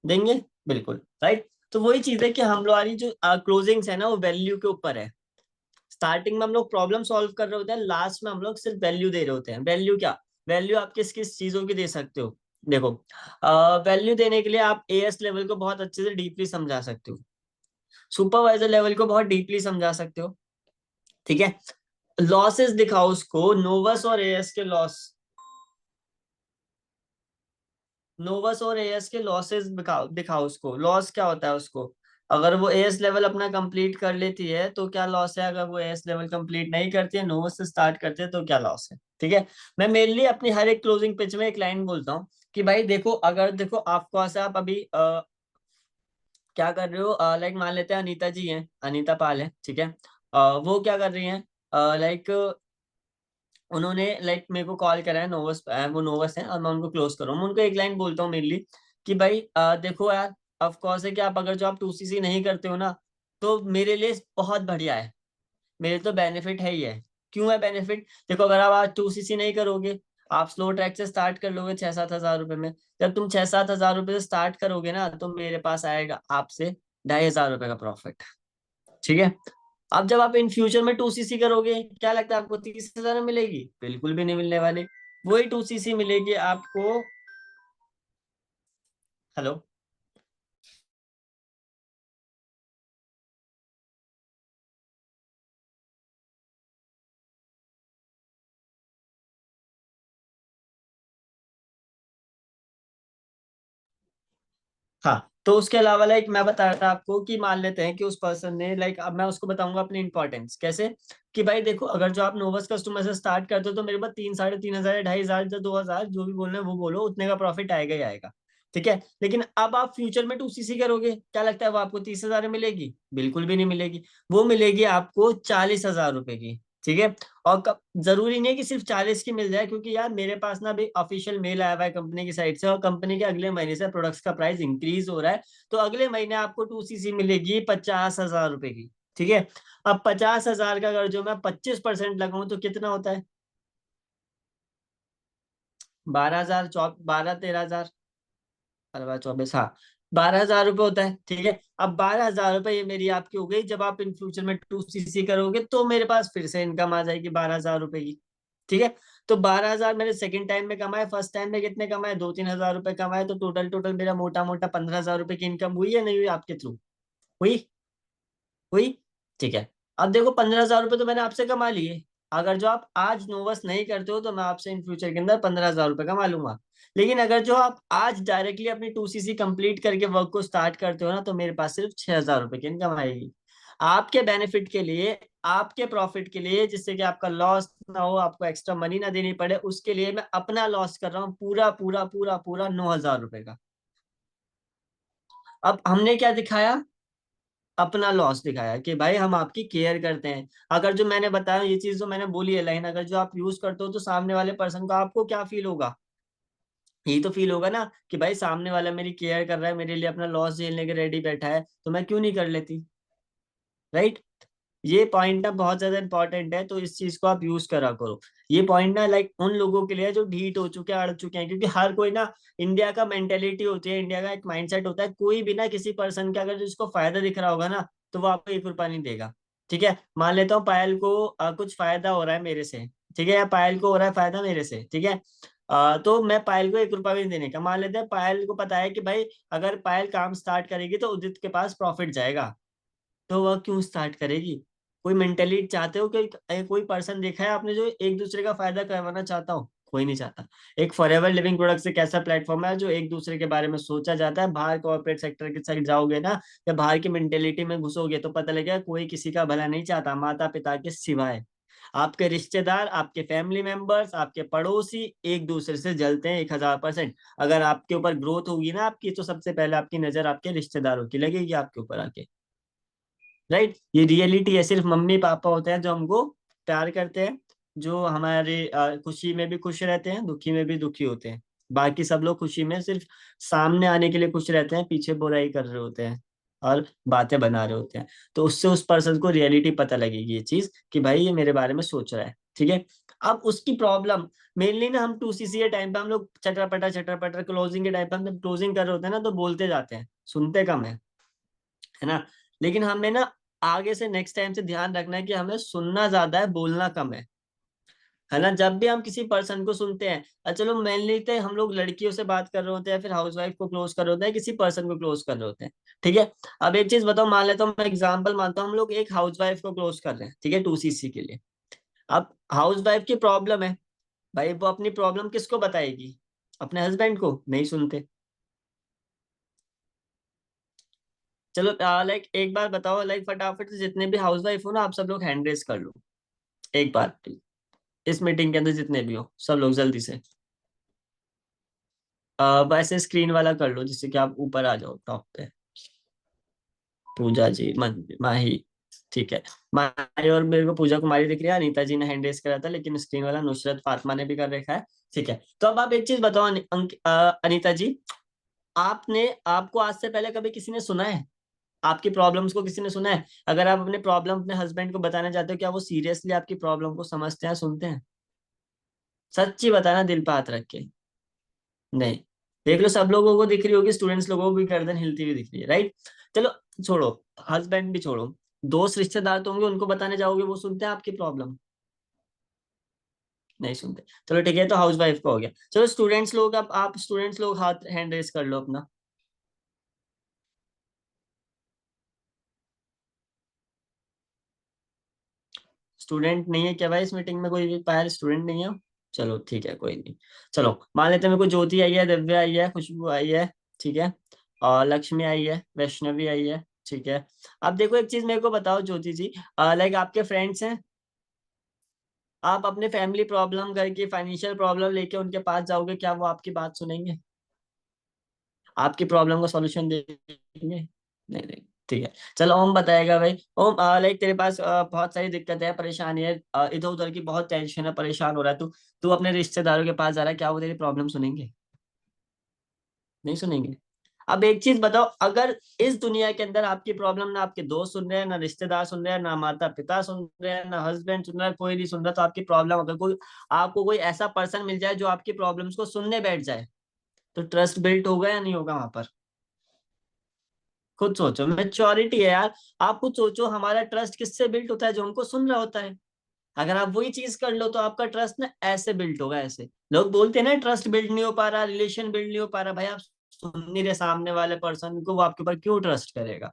देंगे? बिल्कुल, राइट। तो वही चीज है कि हम लोग जो क्लोजिंग्स है ना वो वैल्यू के ऊपर है। स्टार्टिंग में हम लोग प्रॉब्लम सॉल्व कर रहे होते हैं, लास्ट में हम लोग सिर्फ वैल्यू दे रहे होते हैं। वैल्यू क्या? वैल्यू आप किस किस चीजों की दे सकते हो? देखो, वैल्यू देने के लिए आप एएस लेवल को बहुत अच्छे से डीपली समझा सकते हो, सुपरवाइजर लेवल को बहुत डीपली समझा सकते हो, ठीक है। लॉसेस दिखाओ उसको, नोवस और एएस के लॉस, नोवस और एएस के लॉसेस दिखाओ, दिखाओ उसको लॉस क्या होता है उसको। अगर वो एएस लेवल अपना कंप्लीट कर लेती है तो क्या लॉस है, अगर वो एएस लेवल कंप्लीट नहीं करती है, नोवस से स्टार्ट करती है, तो क्या लॉस है, ठीक है। मैं मेनली अपनी हर एक क्लोजिंग पिच में एक लाइन बोलता हूँ कि भाई देखो, अगर देखो आपको ऐसा, आप अभी क्या कर रहे हो, लाइक मान लेते हैं अनीता जी हैं, अनीता पाल है, ठीक है। वो क्या कर रही हैं, लाइक उन्होंने लाइक मेरे को कॉल करा है, नोवस वो नोवस है और मैं उनको क्लोज कर रहा हूँ। मैं उनको एक लाइन बोलता हूँ मेनली कि भाई देखो यार, ऑफ कोर्स है कि आप अगर जो आप 2cc नहीं करते हो ना, तो मेरे लिए बहुत बढ़िया है, मेरे तो बेनिफिट है ही है। क्यों है बेनिफिट? देखो, अगर आप आज 2cc नहीं करोगे, आप स्लो ट्रैक से स्टार्ट कर लोगे 6-7 हजार रुपए में। जब तुम 6-7 हजार रुपए से स्टार्ट करोगे ना, तो मेरे पास आएगा आपसे 2,500 रुपए का प्रॉफिट, ठीक है। अब जब आप इन फ्यूचर में 2cc करोगे, क्या लगता है आपको 30 हजार में मिलेगी? बिल्कुल भी नहीं मिलने वाली। वही 2cc मिलेगी आपको। हेलो? हाँ, तो उसके अलावा लाइक मैं बता रहा था आपको कि मान लेते हैं कि उस पर्सन ने लाइक, अब मैं उसको बताऊंगा अपनी इंपॉर्टेंस कैसे, कि भाई देखो, अगर जो आप नोवस कस्टमर से स्टार्ट करते हो तो मेरे पास 3, 3.5 हजार, 2,500 या 2,000 जो भी बोलना है वो बोलो, उतने का प्रॉफिट आएगा ही आएगा, ठीक है। लेकिन अब आप फ्यूचर में 2cc करोगे, क्या लगता है वो आपको 30 हजार में मिलेगी? बिल्कुल भी नहीं मिलेगी। वो मिलेगी आपको 40 हजार रुपए की, ठीक है। और जरूरी नहीं है कि सिर्फ 40 की मिल जाए, क्योंकि यार मेरे पास ना अभी ऑफिशियल मेल आया हुआ है कंपनी की साइड से, और कंपनी के अगले महीने से प्रोडक्ट्स का प्राइस इंक्रीज हो रहा है। तो अगले महीने आपको 2cc मिलेगी 50 हजार रुपए की, ठीक है। अब 50 हजार का अगर जो मैं 25% लगाऊं तो कितना होता है? 12 हजार, 12, 13 हजार, 12, 24, हाँ, 12 हजार रुपये होता है, ठीक है। अब 12 हजार रुपये ये मेरी आपकी हो गई। जब आप इन फ्यूचर में 2cc करोगे तो मेरे पास फिर से इनकम आ जाएगी 12 हजार रुपये की, ठीक है। तो 12 हजार मैंने सेकंड टाइम में कमाए, फर्स्ट टाइम में कितने कमाए? 2-3 हजार रुपए कमाए, तो टोटल टोटल मेरा मोटा मोटा 15 हजार रुपए की इनकम हुई या नहीं हुई आपके थ्रू? हुई? हुई, ठीक है। अब देखो, 15 हजार रुपये तो मैंने आपसे कमा लिए। अगर जो आप आज नोवस नहीं करते हो तो मैं आपसे इन फ्यूचर के अंदर 15 हजार रुपये कमा लूंगा। लेकिन अगर जो आप आज डायरेक्टली अपनी 2cc कंप्लीट करके वर्क को स्टार्ट करते हो ना, तो मेरे पास सिर्फ 6 हजार रुपये की इनकम आएगी। आपके बेनिफिट के लिए, आपके प्रॉफिट के लिए, जिससे कि आपका लॉस ना हो, आपको एक्स्ट्रा मनी ना देनी पड़े, उसके लिए मैं अपना लॉस कर रहा हूँ पूरा पूरा पूरा पूरा 9 हजार रुपये का। अब हमने क्या दिखाया? अपना लॉस दिखाया कि भाई हम आपकी केयर करते हैं। अगर जो मैंने बताया, ये चीज जो मैंने बोली है लाइन, अगर जो आप यूज करते हो तो सामने वाले पर्सन को आपको क्या फील होगा? यही तो फील होगा ना कि भाई सामने वाला मेरी केयर कर रहा है, मेरे लिए अपना लॉस झेलने के रेडी बैठा है, तो मैं क्यों नहीं कर लेती, राइट। ये पॉइंट ना बहुत ज्यादा इंपॉर्टेंट है, तो इस चीज को आप यूज करा करो। ये पॉइंट ना लाइक उन लोगों के लिए है जो ढीठ हो चुके हैं, अड़ चुके हैं, क्योंकि हर कोई ना, इंडिया का मेंटेलिटी होती है, इंडिया का एक माइंडसेट होता है, कोई भी ना किसी पर्सन का अगर जिसको फायदा दिख रहा होगा ना, तो वो आपको 1 रुपया नहीं देगा, ठीक है। मान लेता हूँ पायल को कुछ फायदा हो रहा है मेरे से, ठीक है, या पायल को हो रहा है फायदा मेरे से, ठीक है। तो मैं पायल को 1 रुपया भी नहीं देने का। मान लेते हैं पायल को पता है कि भाई अगर पायल काम स्टार्ट करेगी तो उदित के पास प्रॉफिट जाएगा, तो वह क्यों स्टार्ट करेगी? कोई मेंटली चाहते हो कि कोई पर्सन देखा है आपने जो एक दूसरे का फायदा करवाना चाहता हो? कोई नहीं चाहता। एक फॉरएवर लिविंग प्रोडक्ट्स एक ऐसा प्लेटफॉर्म है जो एक दूसरे के बारे में सोचा जाता है। बाहर कॉर्पोरेट सेक्टर के साइड जाओगे ना, या बाहर की मेंटेलिटी में घुसोगे, तो पता लगेगा कोई किसी का भला नहीं चाहता, माता पिता के सिवाय। आपके रिश्तेदार, आपके फैमिली मेंबर्स, आपके पड़ोसी एक दूसरे से जलते हैं 1,000%। अगर आपके ऊपर ग्रोथ होगी ना आपकी, तो सबसे पहले आपकी नजर आपके रिश्तेदारों की लगेगी आपके ऊपर आके, राइट। ये रियलिटी है। सिर्फ मम्मी पापा होते हैं जो हमको प्यार करते हैं, जो हमारे खुशी में भी खुश रहते हैं, दुखी में भी दुखी होते हैं। बाकी सब लोग खुशी में सिर्फ सामने आने के लिए खुश रहते हैं, पीछे बुराई कर रहे होते हैं। और बातें बना रहे होते हैं। तो उससे उस पर्सन को रियलिटी पता लगेगी ये चीज कि भाई ये मेरे बारे में सोच रहा है, ठीक है। अब उसकी प्रॉब्लम मेनली ना, हम 2CC के टाइम पे हम लोग चटर पटर क्लोजिंग के टाइम पे हम जब क्लोजिंग कर रहे होते हैं ना, तो बोलते जाते हैं, सुनते कम है ना। लेकिन हमें ना आगे से नेक्स्ट टाइम से ध्यान रखना है कि हमें सुनना ज्यादा है, बोलना कम है ना। जब भी हम किसी पर्सन को सुनते हैं, चलो मान लेते हैं हम लोग लड़कियों से बात कर रहे होते हैं, फिर हाउसवाइफ को क्लोज कर रहे होते हैं, किसी पर्सन को क्लोज कर रहे होते हैं, ठीक है। अब एक चीज बताओ, मान लेता हूँ मैं एग्जांपल मानता हूँ, हम लोग एक हाउसवाइफ को क्लोज कर रहे हैं, ठीक है, 2CC के लिए। अब हाउसवाइफ की प्रॉब्लम है, भाई वो अपनी प्रॉब्लम किसको बताएगी? अपने हस्बैंड को? नहीं सुनते। चलो लाइक एक बार बताओ, लाइक फटाफट से जितने भी हाउसवाइफ हो ना, आप सब लोग हैंड रेस कर लो एक बार, इस मीटिंग के अंदर जितने भी हो सब लोग जल्दी से। वैसे स्क्रीन वाला कर लो जिससे कि आप ऊपर आ जाओ टॉप पे। पूजा जी, माही, ठीक है। माही और मेरे को पूजा कुमारी दिख रही है, अनीता जी ने हैंड रेस करा था, लेकिन स्क्रीन वाला नुसरत फातिमा ने भी कर रखा है, ठीक है। तो अब आप एक चीज बताओ अनीता जी, आपने आपको आज से पहले कभी किसी ने सुना है? आपकी प्रॉब्लम्स को किसी ने सुना है? अगर आप अपने प्रॉब्लम अपने हस्बैंड को बताना चाहते हो, क्या वो सीरियसली आपकी प्रॉब्लम को समझते हैं, सुनते हैं? सच्ची बताना दिल पे हाथ रख के। नहीं। देख लो, सब लोगों को दिख रही होगी, स्टूडेंट्स लोगों को भी गर्दन हिलती हुई दिख रही है, राइट। चलो छोड़ो, हस्बैंड भी छोड़ो, दोस्त रिश्तेदार तो होंगे, उनको बताने जाओगे, वो सुनते हैं आपकी प्रॉब्लम? नहीं सुनते। चलो ठीक है, तो हाउस वाइफ का हो गया। चलो स्टूडेंट्स लोग, अब आप स्टूडेंट्स लोग हाथ हैंड रेस कर लो अपना। स्टूडेंट नहीं है क्या भाई इस मीटिंग में? कोई भी पायल स्टूडेंट नहीं है? चलो ठीक है, कोई नहीं। चलो मान लेते हैं मेरे को ज्योति आई है, दिव्या आई है, खुशबू आई है, ठीक है, और लक्ष्मी आई है, वैष्णवी आई है, ठीक है। अब देखो एक चीज मेरे को बताओ ज्योति जी, लाइक आपके फ्रेंड्स हैं, आप अपने फैमिली प्रॉब्लम करके, फाइनेंशियल प्रॉब्लम लेके उनके पास जाओगे, क्या वो आपकी बात सुनेंगे? आपकी प्रॉब्लम का सॉल्यूशन देंगे? नहीं नहीं। ठीक है। चलो ओम बताएगा भाई। ओम, लाइक तेरे पास बहुत सारी दिक्कत है, परेशानी है, इधर उधर की बहुत टेंशन है, परेशान हो रहा है तू, तू अपने रिश्तेदारों के पास जा रहा है, क्या वो तेरी प्रॉब्लम सुनेंगे? नहीं सुनेंगे। अब एक चीज बताओ, अगर इस दुनिया के अंदर आपकी प्रॉब्लम ना आपके दोस्त सुन रहे हैं, ना रिश्तेदार सुन रहे हैं, ना माता पिता सुन रहे हैं, ना हस्बैंड सुन रहा है, कोई नहीं सुन रहा, तो आपकी प्रॉब्लम, अगर कोई आपको कोई ऐसा पर्सन मिल जाए जो आपकी प्रॉब्लम्स को सुनने बैठ जाए, तो ट्रस्ट बिल्ट होगा या नहीं होगा वहां पर? खुद सोचो, मेच्योरिटी है यार। आप खुद सोचो, हमारा ट्रस्ट किससे बिल्ट होता है? जो हमको सुन रहा होता है। अगर आप वही चीज कर लो तो आपका ट्रस्ट ना ऐसे बिल्ट होगा, ऐसे। लोग बोलते हैं ना ट्रस्ट बिल्ड नहीं हो पा रहा, रिलेशन बिल्ड नहीं हो पा रहा, भाई आप सुन नहीं रहे सामने वाले पर्सन को, वो आपके ऊपर क्यों ट्रस्ट करेगा?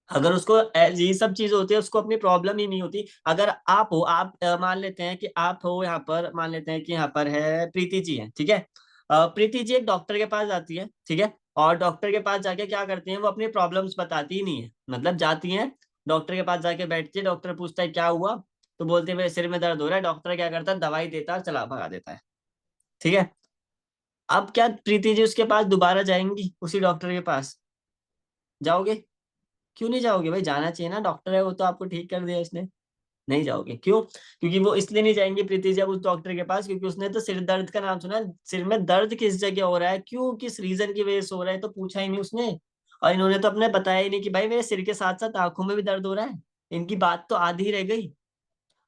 अगर उसको ये सब चीज होती है, उसको अपनी प्रॉब्लम ही नहीं होती। अगर आप हो, आप मान लेते हैं कि आप हो यहाँ पर, मान लेते हैं कि यहाँ पर है प्रीति जी है, ठीक है। प्रीति जी एक डॉक्टर के पास जाती है, ठीक है, और डॉक्टर के पास जाके क्या करती हैं, वो अपनी प्रॉब्लम्स बताती ही नहीं है, मतलब जाती हैं डॉक्टर के पास, जाके बैठती है, डॉक्टर पूछता है क्या हुआ, तो बोलते हैं मेरे सिर में दर्द हो रहा है, डॉक्टर क्या करता है, दवाई देता है, चला भगा देता है, ठीक है। अब क्या प्रीति जी उसके पास दोबारा जाएंगी, उसी डॉक्टर के पास? जाओगे? क्यों नहीं जाओगे भाई? जाना चाहिए ना, डॉक्टर है वो, तो आपको ठीक कर दिया उसने। नहीं जाओगे, क्यों? क्योंकि वो इसलिए नहीं जाएंगे प्रीति जी अब उस डॉक्टर के पास, क्योंकि उसने तो सिर दर्द का नाम सुना है, सिर में दर्द किस जगह हो रहा है, क्यों, किस रीजन की वजह से हो रहा है, तो पूछा ही नहीं उसने। और इन्होंने तो अपने बताया ही नहीं कि भाई मेरे सिर के साथ साथ आंखों में भी दर्द हो रहा है। इनकी बात तो आधी ही रह गई,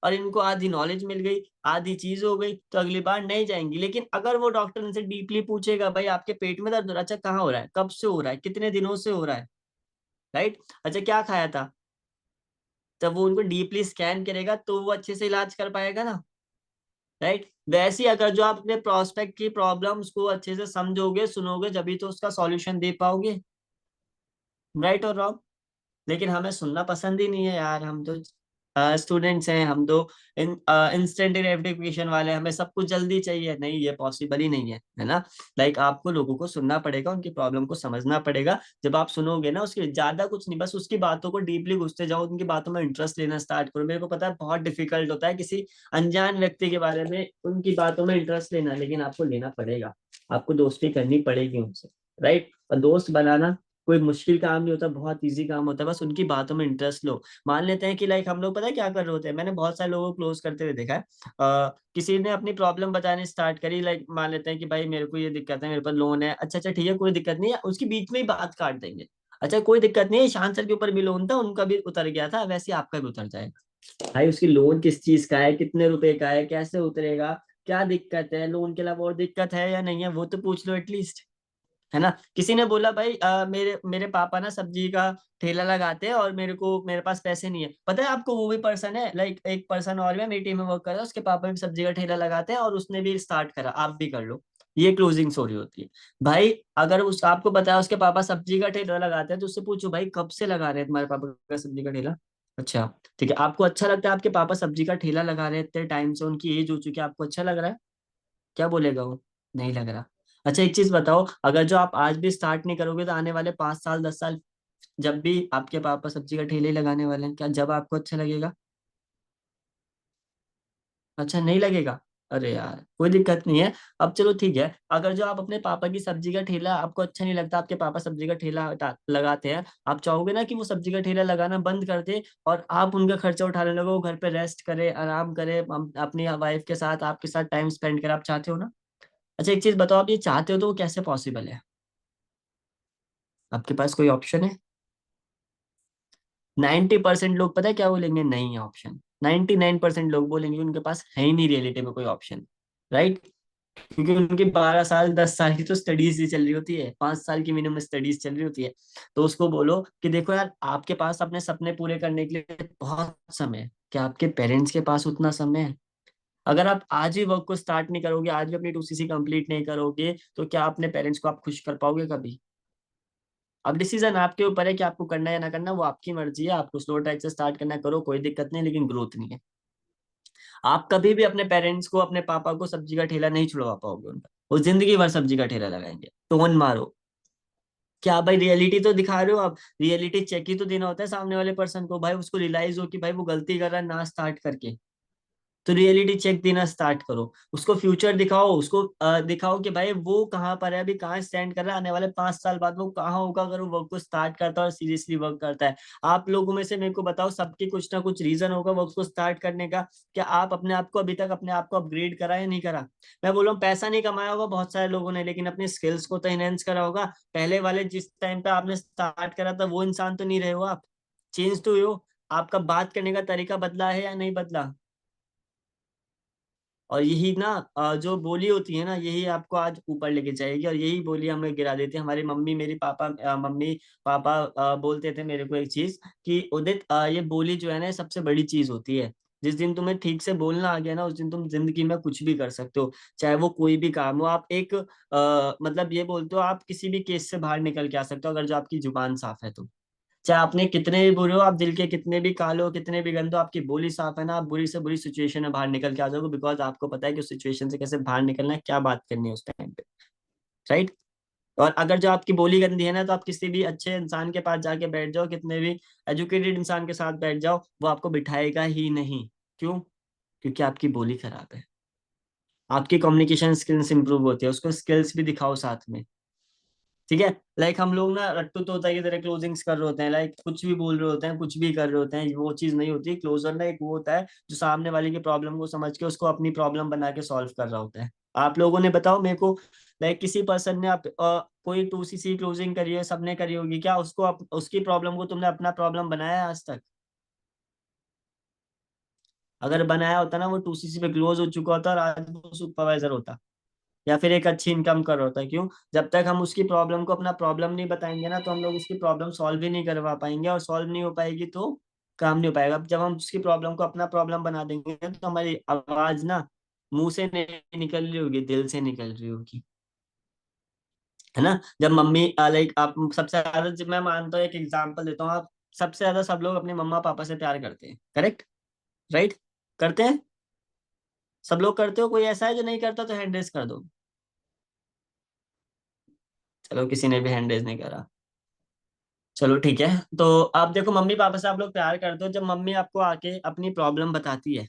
और इनको आधी नॉलेज मिल गई, आधी चीज हो गई, तो अगली बार नहीं जाएंगी। लेकिन अगर वो डॉक्टर इनसे डीपली पूछेगा, भाई आपके पेट में दर्द हो रहा है, अच्छा कहाँ हो रहा है, कब से हो रहा है, कितने दिनों से हो रहा है, राइट, अच्छा क्या खाया था, तब वो उनको डीपली स्कैन करेगा, तो वो अच्छे से इलाज कर पाएगा ना, राइट। वैसे ही अगर जो आप अपने प्रोस्पेक्ट की प्रॉब्लम्स को अच्छे से समझोगे, सुनोगे, जब भी तो उसका सॉल्यूशन दे पाओगे, राइट और रॉन्ग। लेकिन हमें सुनना पसंद ही नहीं है यार, हम तो स्टूडेंट्स हैं, हम तो इंस्टेंट ग्रेटिफिकेशन वाले, हमें सब कुछ जल्दी चाहिए, नहीं ये पॉसिबल ही नहीं है ना। लाइक आपको लोगों को सुनना पड़ेगा, उनकी प्रॉब्लम को समझना पड़ेगा। जब आप सुनोगे ना, उसके ज्यादा कुछ नहीं, बस उसकी बातों को डीपली घुसते जाओ, उनकी बातों में इंटरेस्ट लेना स्टार्ट करो। मेरे को पता है बहुत डिफिकल्ट होता है किसी अनजान व्यक्ति के बारे में उनकी बातों में इंटरेस्ट लेना, लेकिन आपको लेना पड़ेगा, आपको दोस्ती करनी पड़ेगी उनसे, राइट। और दोस्त बनाना कोई मुश्किल काम नहीं होता, बहुत इजी काम होता है, बस उनकी बातों में इंटरेस्ट लो। मान लेते हैं कि लाइक हम लोग पता है क्या कर रहे होते हैं, मैंने बहुत सारे लोगों को क्लोज करते हुए देखा है। किसी ने अपनी प्रॉब्लम बतानी स्टार्ट करी, लाइक मान लेते हैं कि भाई मेरे को ये दिक्कत है, मेरे पास लोन है, अच्छा अच्छा ठीक है कोई दिक्कत नहीं है, उसके बीच में ही बात काट देंगे। अच्छा कोई दिक्कत नहीं है, ईशान सर के ऊपर भी लोन था, उनका भी उतर गया था, वैसे ही आपका भी उतर जाएगा। भाई उसकी लोन किस चीज का है, कितने रुपए का है, कैसे उतरेगा, क्या दिक्कत है, लोन के अलावा और दिक्कत है या नहीं है, वो तो पूछ लो एटलीस्ट। है ना। किसी ने बोला भाई मेरे मेरे पापा ना सब्जी का ठेला लगाते हैं और मेरे पास पैसे नहीं है, पता है आपको वो भी पर्सन है, लाइक एक पर्सन और भी है, मेरी टीम में वर्क कर रहा है, उसके पापा भी सब्जी का ठेला लगाते हैं और उसने भी स्टार्ट करा, आप भी कर लो। ये क्लोजिंग स्टोरी होती है। भाई अगर उस आपको बताया उसके पापा सब्जी का ठेला लगाते हैं, तो उससे पूछो भाई कब से लगा रहे हैं तुम्हारे पापा का सब्जी का ठेला। अच्छा ठीक है, आपको अच्छा लगता है आपके पापा सब्जी का ठेला लगा रहे हैं इतने टाइम से, उनकी एज हो चुकी है, आपको अच्छा लग रहा है? क्या बोलेगा वो? नहीं लग रहा। अच्छा एक चीज बताओ, अगर जो आप आज भी स्टार्ट नहीं करोगे तो आने वाले 5 साल 10 साल जब भी आपके पापा सब्जी का ठेले ही लगाने वाले हैं, क्या जब आपको अच्छा लगेगा? अच्छा नहीं लगेगा। अरे यार कोई दिक्कत नहीं है। अब चलो ठीक है, अगर जो आप अपने पापा की सब्जी का ठेला आपको अच्छा नहीं लगता, आपके पापा सब्जी का ठेला लगाते हैं, आप चाहोगे ना कि वो सब्जी का ठेला लगाना बंद कर दे और आप उनका खर्चा उठाने लगो, घर पे रेस्ट करे, आराम करे, अपनी वाइफ के साथ आपके साथ टाइम स्पेंड करे, आप चाहते हो ना? अच्छा एक चीज बताओ, आप ये चाहते हो तो वो कैसे पॉसिबल है? आपके पास कोई ऑप्शन है? 90% लोग पता है क्या बोलेंगे, नहीं है ऑप्शन। 99% लोग बोलेंगे उनके पास है ही नहीं रियलिटी में कोई ऑप्शन। राइट। क्योंकि उनकी 12 साल 10 साल की तो स्टडीज ही चल रही होती है, 5 साल की मिनिमम स्टडीज चल रही होती है। तो उसको बोलो कि देखो यार आपके पास अपने सपने पूरे करने के लिए बहुत समय है, क्या आपके पेरेंट्स के पास उतना समय है? अगर आप आज ही वर्क को स्टार्ट नहीं करोगे, आज भी अपनी 2CC कंप्लीट नहीं करोगे, तो क्या अपने पेरेंट्स को आप खुश कर पाओगे कभी? अब डिसीजन आपके ऊपर है कि आपको करना है या ना करना, वो आपकी मर्जी है, आपको स्लो ट्रैक से स्टार्ट करना है, करो कोई दिक्कत नहीं, लेकिन ग्रोथ नहीं है। आप कभी भी अपने पेरेंट्स को, अपने पापा को सब्जी का ठेला नहीं छुड़वा पाओगे उनका, वो जिंदगी भर सब्जी का ठेला लगाएंगे, टोन मारो। क्या भाई रियलिटी तो दिखा रहे हो आप, रियलिटी चेक ही तो देना होता है सामने वाले पर्सन को, भाई उसको रियलाइज हो कि भाई वो गलती कर रहा है ना स्टार्ट करके। तो रियलिटी चेक देना स्टार्ट करो, उसको फ्यूचर दिखाओ, उसको दिखाओ कि भाई वो कहाँ पर है, अभी कहाँ स्टैंड कर रहा है, आने वाले 5 साल बाद वो कहाँ होगा अगर वो वर्क को स्टार्ट करता है और सीरियसली वर्क करता है। आप लोगों में से मेरे को बताओ, सबके कुछ ना कुछ रीजन होगा वर्क को स्टार्ट करने का। क्या आप अपने आप को अभी तक अपने आप को अपग्रेड करा या नहीं करा? मैं बोल रहा हूँ पैसा नहीं कमाया होगा बहुत सारे लोगों ने, लेकिन अपनी स्किल्स को तो इनहेंस करा होगा। पहले वाले जिस टाइम पे आपने स्टार्ट करा था वो इंसान तो नहीं रहे हो आप। चेंज तो हो। आपका बात करने का तरीका बदला है या नहीं बदला? और यही ना जो बोली होती है ना, यही आपको आज ऊपर लेके जाएगी, और यही बोली हमें गिरा देती है। हमारी मम्मी मेरी पापा मम्मी पापा बोलते थे मेरे को एक चीज कि उदित ये बोली जो है ना ये सबसे बड़ी चीज होती है। जिस दिन तुम्हें ठीक से बोलना आ गया ना, उस दिन तुम जिंदगी में कुछ भी कर सकते हो, चाहे वो कोई भी काम हो। आप एक मतलब ये बोलते हो आप किसी भी केस से बाहर निकल के आ सकते हो, अगर जो आपकी जुबान साफ है तो। चाहे आपने कितने भी बुरे हो, आप दिल के कितने भी काले हो, कितने भी गंदे हो, आपकी बोली साफ है ना, आप बुरी से बुरी सिचुएशन में बाहर निकल के आ जाओगे, बिकॉज आपको पता है कि उस सिचुएशन से कैसे बाहर निकलना है, क्या बात करनी है उस टाइम पे। राइट। और अगर जो आपकी बोली गंदी है ना, तो आप किसी भी अच्छे इंसान के पास जाके बैठ जाओ, कितने भी एजुकेटेड इंसान के साथ बैठ जाओ, वो आपको बिठाएगा ही नहीं। क्यों? क्योंकि आपकी बोली खराब है। आपकी कम्युनिकेशन स्किल्स इंप्रूव होती है, उसको स्किल्स भी दिखाओ साथ में। ठीक है। लाइक हम लोग ना रट्टू तोता की तरह क्लोजिंग्स कर रहे होते हैं, लाइक कुछ भी बोल रहे होते हैं, कुछ भी कर रहे होते हैं, वो चीज नहीं होती। क्लोजर ना एक वो होता है जो सामने वाले की प्रॉब्लम को समझ के उसको अपनी प्रॉब्लम बना के सॉल्व कर रहा होता है। आप लोगों ने बताओ मेरे को, लाइक किसी पर्सन ने कोई 2CC क्लोजिंग करी है, सबने करी होगी, क्या उसको उसकी प्रॉब्लम को तुमने अपना प्रॉब्लम बनाया है आज तक? अगर बनाया होता ना, वो 2CC पे क्लोज हो चुका होता और आज वो सुपरवाइजर होता, या फिर एक अच्छी इनकम कर रहा होता है। क्यों? जब तक हम उसकी प्रॉब्लम को अपना प्रॉब्लम नहीं बताएंगे ना, तो हम लोग उसकी प्रॉब्लम सॉल्व ही नहीं करवा पाएंगे, और सॉल्व नहीं हो पाएगी तो काम नहीं हो पाएगा। अब जब हम उसकी प्रॉब्लम को अपना प्रॉब्लम बना देंगे तो हमारी आवाज ना मुंह से नहीं निकल रही होगी, दिल से निकल रही होगी। है ना। जब मम्मी लाइक आप सबसे ज्यादा, जब मैं मानता हूँ एक एग्जांपल देता हूँ, आप सबसे ज्यादा सब लोग अपने मम्मा पापा से प्यार करते हैं, करेक्ट? राइट। करते हैं। सब लोग करते हो, कोई ऐसा है जो नहीं करता? तो हैंड रेज कर दो। चलो किसी ने भी हैंड रेज नहीं करा। चलो ठीक है। तो आप देखो, मम्मी पापा से आप लोग प्यार करते हो, जब मम्मी आपको आके अपनी प्रॉब्लम बताती है,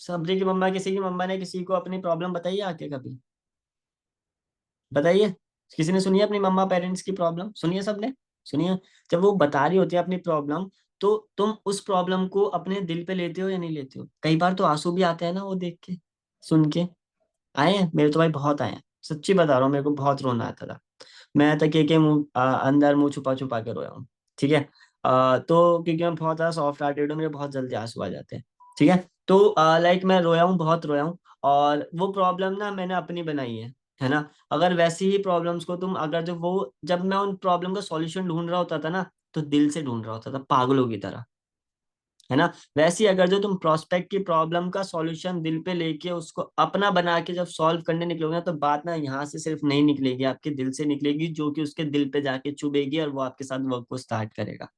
सबरी की मम्मा, किसी की मम्मा ने किसी को अपनी प्रॉब्लम बताई है आके कभी? बताइए। किसी ने सुनी है अपनी मम्मा पेरेंट्स की प्रॉब्लम? सुनिए सबने, सुनिए। जब वो बता रही होती है अपनी प्रॉब्लम, तो तुम उस प्रॉब्लम को अपने दिल पे लेते हो या नहीं लेते हो? कई बार तो आंसू भी आते हैं ना वो देख के, सुन के। आए हैं मेरे तो भाई, बहुत आए हैं, सच्ची बता रहा हूँ, मेरे को बहुत रोना आता था। मैं तकिए के अंदर मुंह छुपा छुपा के रोया हूँ। ठीक है। तो क्योंकि मैं बहुत ज्यादा सॉफ्ट हार्टेड हूँ, मेरे बहुत जल्दी आंसू आ जाते हैं। ठीक है। तो लाइक मैं रोया हूँ, बहुत रोया हूँ। और वो प्रॉब्लम ना मैंने अपनी बनाई है ना। अगर वैसी ही प्रॉब्लम्स को तुम, अगर जब मैं उन प्रॉब्लम का सॉल्यूशन ढूंढ रहा होता था ना, तो दिल से ढूंढ रहा होता था पागलों की तरह, है ना। वैसे ही अगर जो तुम प्रोस्पेक्ट की प्रॉब्लम का सॉल्यूशन दिल पे लेके उसको अपना बना के जब सॉल्व करने निकलोगे ना, तो बात ना यहाँ से सिर्फ नहीं निकलेगी, आपके दिल से निकलेगी, जो कि उसके दिल पे जाके चुभेगी और वो आपके साथ वर्क को स्टार्ट करेगा,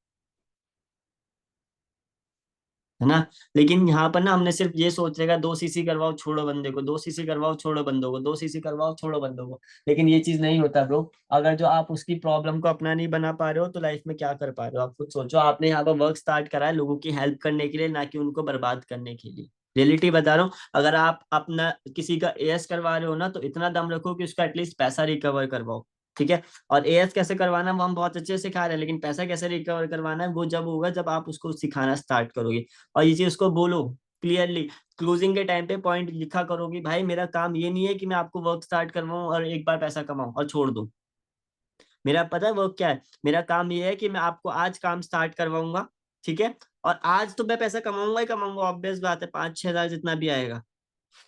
है ना। लेकिन यहाँ पर ना हमने सिर्फ ये सोच रहेगा 2 सीसी करवाओ छोड़ो बंदे को, 2 सीसी करवाओ छोड़ो बंदों को, 2 सीसी करवाओ छोड़ो बंदों को। लेकिन ये चीज नहीं होता ब्रो। अगर जो आप उसकी प्रॉब्लम को अपना नहीं बना पा रहे हो, तो लाइफ में क्या कर पा रहे हो? आप खुद सोचो। आपने यहाँ पर वर्क स्टार्ट करा है लोगों की हेल्प करने के लिए, ना कि उनको बर्बाद करने के लिए। रियलिटी बता रहा हूँ। अगर आप अपना किसी का एएस करवा रहे हो ना, तो इतना दम रखो कि उसका एटलीस्ट पैसा रिकवर करवाओ। ठीक है। और एएस कैसे करवाना वो हम बहुत अच्छे से सिखा रहे हैं, लेकिन पैसा कैसे रिकवर करवाना है वो जब होगा जब आप उसको सिखाना स्टार्ट करोगे। और ये चीज उसको बोलो क्लियरली। क्लोजिंग के टाइम पे पॉइंट लिखा करो कि भाई मेरा काम ये नहीं है कि मैं आपको वर्क स्टार्ट करवाऊं और एक बार पैसा कमाऊं और छोड़ दूं। मेरा पता है वर्क क्या है। मेरा काम ये है कि मैं आपको आज काम स्टार्ट करवाऊंगा। ठीक है। और आज तो मैं पैसा कमाऊंगा ही कमाऊंगा, ऑब्वियस बात है, 5-6 हज़ार जितना भी आएगा।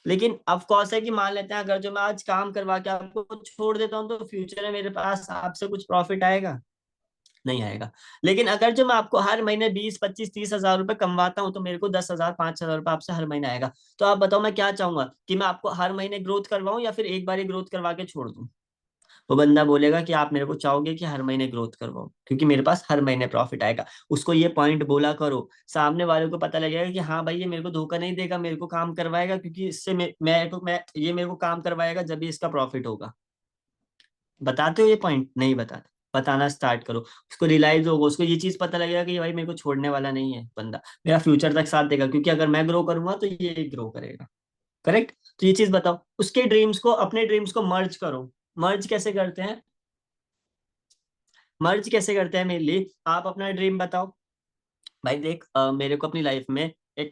लेकिन ऑफ कोर्स है कि मान लेते हैं अगर जो मैं आज काम करवा के आपको छोड़ देता हूँ, तो फ्यूचर में मेरे पास आपसे कुछ प्रॉफिट आएगा? नहीं आएगा। लेकिन अगर जो मैं आपको हर महीने 20, 25, 30 हज़ार रुपए कमवाता हूँ, तो मेरे को 10 हज़ार, 5 हज़ार रुपए आपसे हर महीने आएगा। तो आप बताओ मैं क्या चाहूंगा, कि मैं आपको हर महीने ग्रोथ करवाऊं या फिर एक बार ही ग्रोथ करवा के छोड़ दूं? वो बंदा बोलेगा कि आप मेरे को चाहोगे कि हर महीने ग्रोथ करवाओ, क्योंकि मेरे पास हर महीने प्रॉफिट आएगा। उसको ये पॉइंट बोला करो, सामने वाले को पता लगेगा कि हाँ भाई ये मेरे को धोखा नहीं देगा, मेरे को काम करवाएगा, क्योंकि इससे ये मेरे को काम करवाएगा जब भी इसका प्रॉफिट होगा। बताते हो ये पॉइंट? नहीं बताते। बताना स्टार्ट करो, उसको रियलाइज होगा, उसको ये चीज पता लगेगा कि भाई मेरे को छोड़ने वाला नहीं है बंदा, मेरा फ्यूचर तक साथ देगा, क्योंकि अगर मैं ग्रो करूंगा तो ये ग्रो करेगा। करेक्ट। तो ये चीज बताओ, उसके ड्रीम्स को, अपने ड्रीम्स को मर्ज करो। मर्ज कैसे करते हैं? मर्ज कैसे करते हैं मेरे लिए, आप अपना ड्रीम बताओ। भाई देख, मेरे को अपनी लाइफ में एक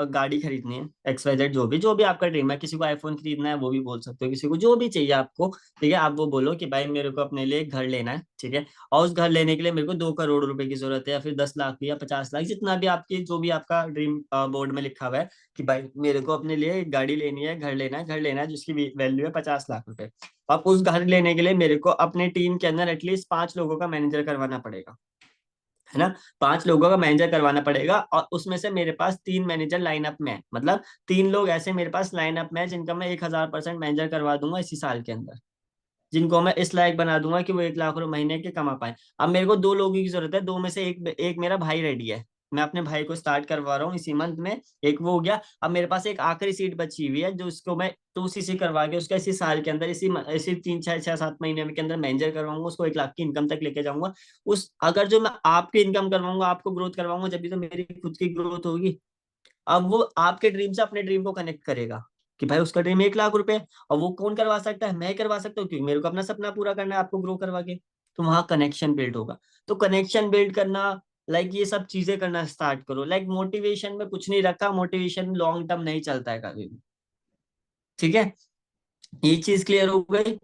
गाड़ी खरीदनी है, XYZ, जो भी आपका ड्रीम है। किसी को आईफोन खरीदना है वो भी बोल सकते हो, किसी को जो भी चाहिए आपको। ठीक है। आप वो बोलो कि भाई मेरे को अपने लिए एक घर लेना है। ठीक है। और उस घर लेने के लिए मेरे को 2 करोड़ रुपए की जरूरत है, या फिर 10 लाख की, या 50 लाख, जितना भी आपकी, जो भी आपका ड्रीम बोर्ड में लिखा हुआ है, कि भाई मेरे को अपने लिए एक गाड़ी लेनी है, घर लेना है जिसकी वैल्यू है 50 लाख रुपए। अब उस घर लेने के लिए मेरे को अपने टीम के अंदर एटलीस्ट 5 लोगों का मैनेजर करवाना पड़ेगा, है ना। 5 लोगों का मैनेजर करवाना पड़ेगा, और उसमें से मेरे पास 3 मैनेजर लाइनअप में है, मतलब 3 लोग ऐसे मेरे पास लाइनअप में है जिनका मैं 1000% मैनेजर करवा दूंगा इसी साल के अंदर, जिनको मैं इस लायक बना दूंगा कि वो 1 लाख रुपए महीने के कमा पाए। अब मेरे को 2 लोगों की जरूरत है, दो में से एक मेरा भाई रेडी है। मैं अपने भाई को स्टार्ट करवा रहा हूँ इसी मंथ में, एक वो हो गया। अब मेरे पास एक आखिरी सीट बची हुई है, जो उसको मैं 2 सीसी करवा के उसका इसी साल के अंदर, इसी 3, 6, 6, 7 महीने के अंदर मैनेजर करवाऊंगा, उसको 1 लाख की इनकम तक लेके जाऊंगा। उस अगर जो मैं आपकी इनकम करवाऊंगा, आपको ग्रोथ करवाऊंगा, जब भी तो मेरी खुद की ग्रोथ होगी। अब वो आपके ड्रीम से अपने ड्रीम को कनेक्ट करेगा, कि भाई उसका ड्रीम 1 लाख रुपए है, और वो कौन करवा सकता है? मैं ही करवा सकता हूँ, क्योंकि मेरे को अपना सपना पूरा करना है, आपको ग्रो करवा के। तो वहां कनेक्शन बिल्ड होगा। तो कनेक्शन बिल्ड करना, लाइक ये सब चीजें करना स्टार्ट करो। लाइक मोटिवेशन में कुछ नहीं रखा, मोटिवेशन लॉन्ग टर्म नहीं चलता है कभी भी। ठीक है। ये चीज क्लियर हो गई।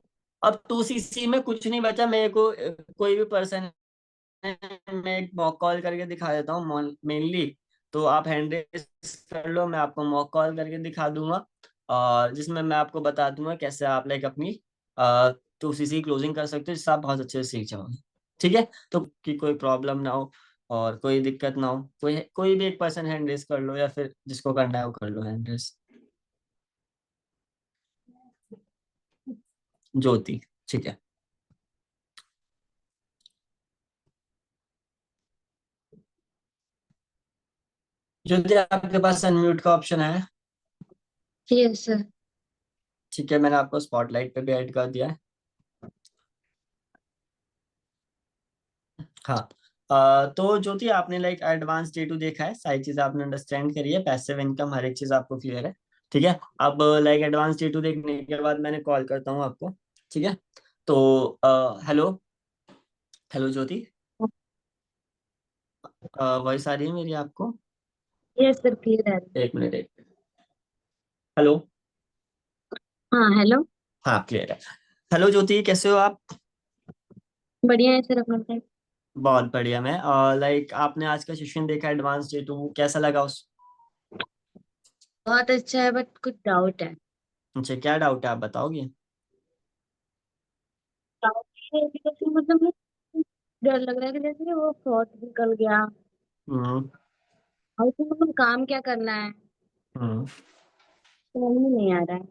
अब 2 सीसी में कुछ नहीं बचा मेरे को, कोई भी पर्सन, मैं एक मॉक कॉल करके दिखा देता हूँ मेनली। तो आप हैंड रेस कर लो, मैं आपको मॉक कॉल करके दिखा दूंगा, और जिसमें मैं आपको बता दूंगा कैसे आप लाइक अपनी 2 सीसी क्लोजिंग कर सकते हो, जिससे आप बहुत अच्छे से सीख जाओगे। ठीक है। तो कि कोई प्रॉब्लम ना हो और कोई दिक्कत ना हो, कोई कोई भी एक पर्सन हैंड रेस कर लो, या फिर जिसको करना है वो कर लो हैंड रेस। ज्योति। ठीक है। ज्योति आपके पास अनम्यूट का ऑप्शन है? Yes sir. ठीक है, मैंने आपको स्पॉटलाइट पे भी ऐड कर दिया है। हाँ। तो ज्योति आपने लाइक एडवांस J2 देखा है, सारी चीज आपने अंडरस्टैंड करी है, पैसिव इनकम हर एक चीज आपको क्लियर है। ठीक है। अब लाइक एडवांस J2 देखने के बाद मैंने कॉल करता हूँ आपको। ठीक है। तो हेलो, हेलो ज्योति, वॉइस आ रही है मेरी आपको? यस सर, क्लियर है। एक मिनट, एक मिनट। हेलो। हाँ हेलो। हाँ क्लियर है। हेलो ज्योति, कैसे हो आप? बढ़िया है सर, अपना टाइम। बहुत बढ़िया। मैं लाइक आपने आज का सेशन देखा एडवांस डे टू, कैसा लगा उस? बहुत अच्छा है बट कुछ डाउट है। मुझे क्या डाउट है, आप बताओगे? डाउट है कि जैसे मतलब मुझे डर लग रहा है कि जैसे वो फ्रॉड निकल गया। हम्म। और उसमें मतलब काम क्या करना है, हम्म। समझ में नहीं आ रहा है।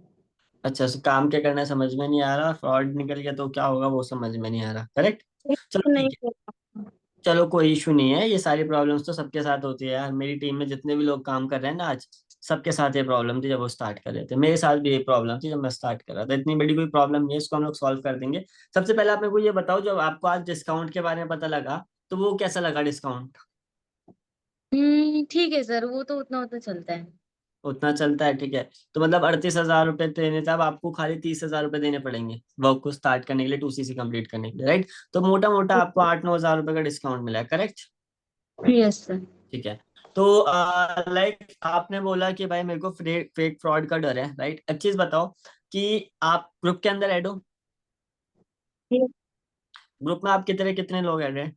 अच्छा, so काम क्या करना है समझ में नहीं आ रहा, फ्रॉड निकल गया तो क्या होगा वो समझ में नहीं आ रहा, करेक्ट? चलो तो नहीं ठीक है। कर रहा। चलो कोई इशू नहीं है, ये सारी प्रॉब्लम्स तो सबके साथ होती है यार। मेरी टीम में जितने भी लोग काम कर रहे हैं ना आज, सबके साथ ये प्रॉब्लम थी जब वो स्टार्ट कर रहे थे। मेरे साथ भी ये प्रॉब्लम थी जब मैं स्टार्ट कर रहा था। इतनी बड़ी कोई प्रॉब्लम नहीं है, इसको हम लोग सॉल्व कर देंगे। सबसे पहले आप मेरे को ये बताओ, जब आपको आज डिस्काउंट के बारे में पता लगा तो वो कैसा लगा डिस्काउंट? ठीक है सर, वो तो उतना उतना चलता है। उतना चलता है, ठीक है। तो मतलब 38,000 रुपये देने थे, अब आपको खाली 30,000 रुपये देने पड़ेंगे वर्क को स्टार्ट करने के लिए, 2CC कंप्लीट करने के लिए, राइट? तो मोटा मोटा आपको 8-9 हजार रुपये का डिस्काउंट मिला है, करेक्ट? Yes sir. ठीक है। तो लाइक आपने बोला कि भाई मेरे को फेक फ्रॉड का डर है, राइट? एक चीज बताओ कि आप ग्रुप के अंदर ऐड हो? यस ग्रुप में आप कितने कितने लोग ऐड हैं?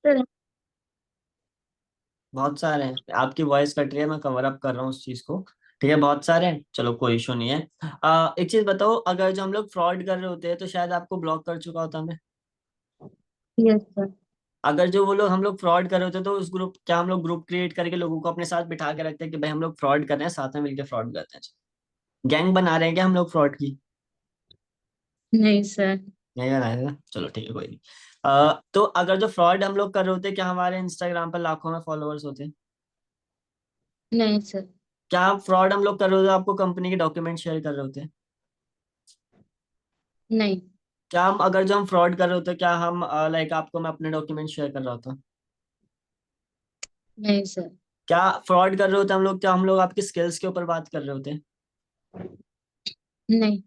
सर। बहुत सारे हैं। आपकी वॉइस कट रही है, मैं कवर अप कर रहा हूँ उस चीज को। ठीक है, बहुत सारे हैं, चलो कोई इशू नहीं है। एक चीज बताओ, अगर जो हम लोग फ्रॉड कर रहे होते हैं तो शायद आपको ब्लॉक कर चुका होता मैं। Yes sir. अगर जो वो लोग हम लोग फ्रॉड कर रहे होते तो उस ग्रुप, क्या हम लोग ग्रुप क्रिएट करके लोगों को अपने साथ बिठा के रखते हैं कि भाई हम लोग फ्रॉड कर रहे हैं, साथ में मिलकर फ्रॉड करते हैं? गैंग बना रहे हैं क्या हम लोग फ्रॉड की? नहीं सर। नहीं बनाया था? चलो ठीक है, कोई नहीं। तो अगर जो फ्रॉड हम लोग कर रहे होते, क्या हमारे इंस्टाग्राम पर लाखों में फॉलोअर्स होते? नहीं सर। क्या फ्रॉड हम लोग कर रहे होते आपको कंपनी के डॉक्यूमेंट शेयर कर रहे होते? नहीं। क्या हम, अगर जो हम फ्रॉड कर रहे होते, क्या हम लाइक आपको मैं अपने डॉक्यूमेंट शेयर कर रहा होता? नहीं सर। क्या फ्रॉड कर रहे होते हम लोग, क्या हम लोग आपकी स्किल्स के ऊपर बात कर रहे होते? नहीं।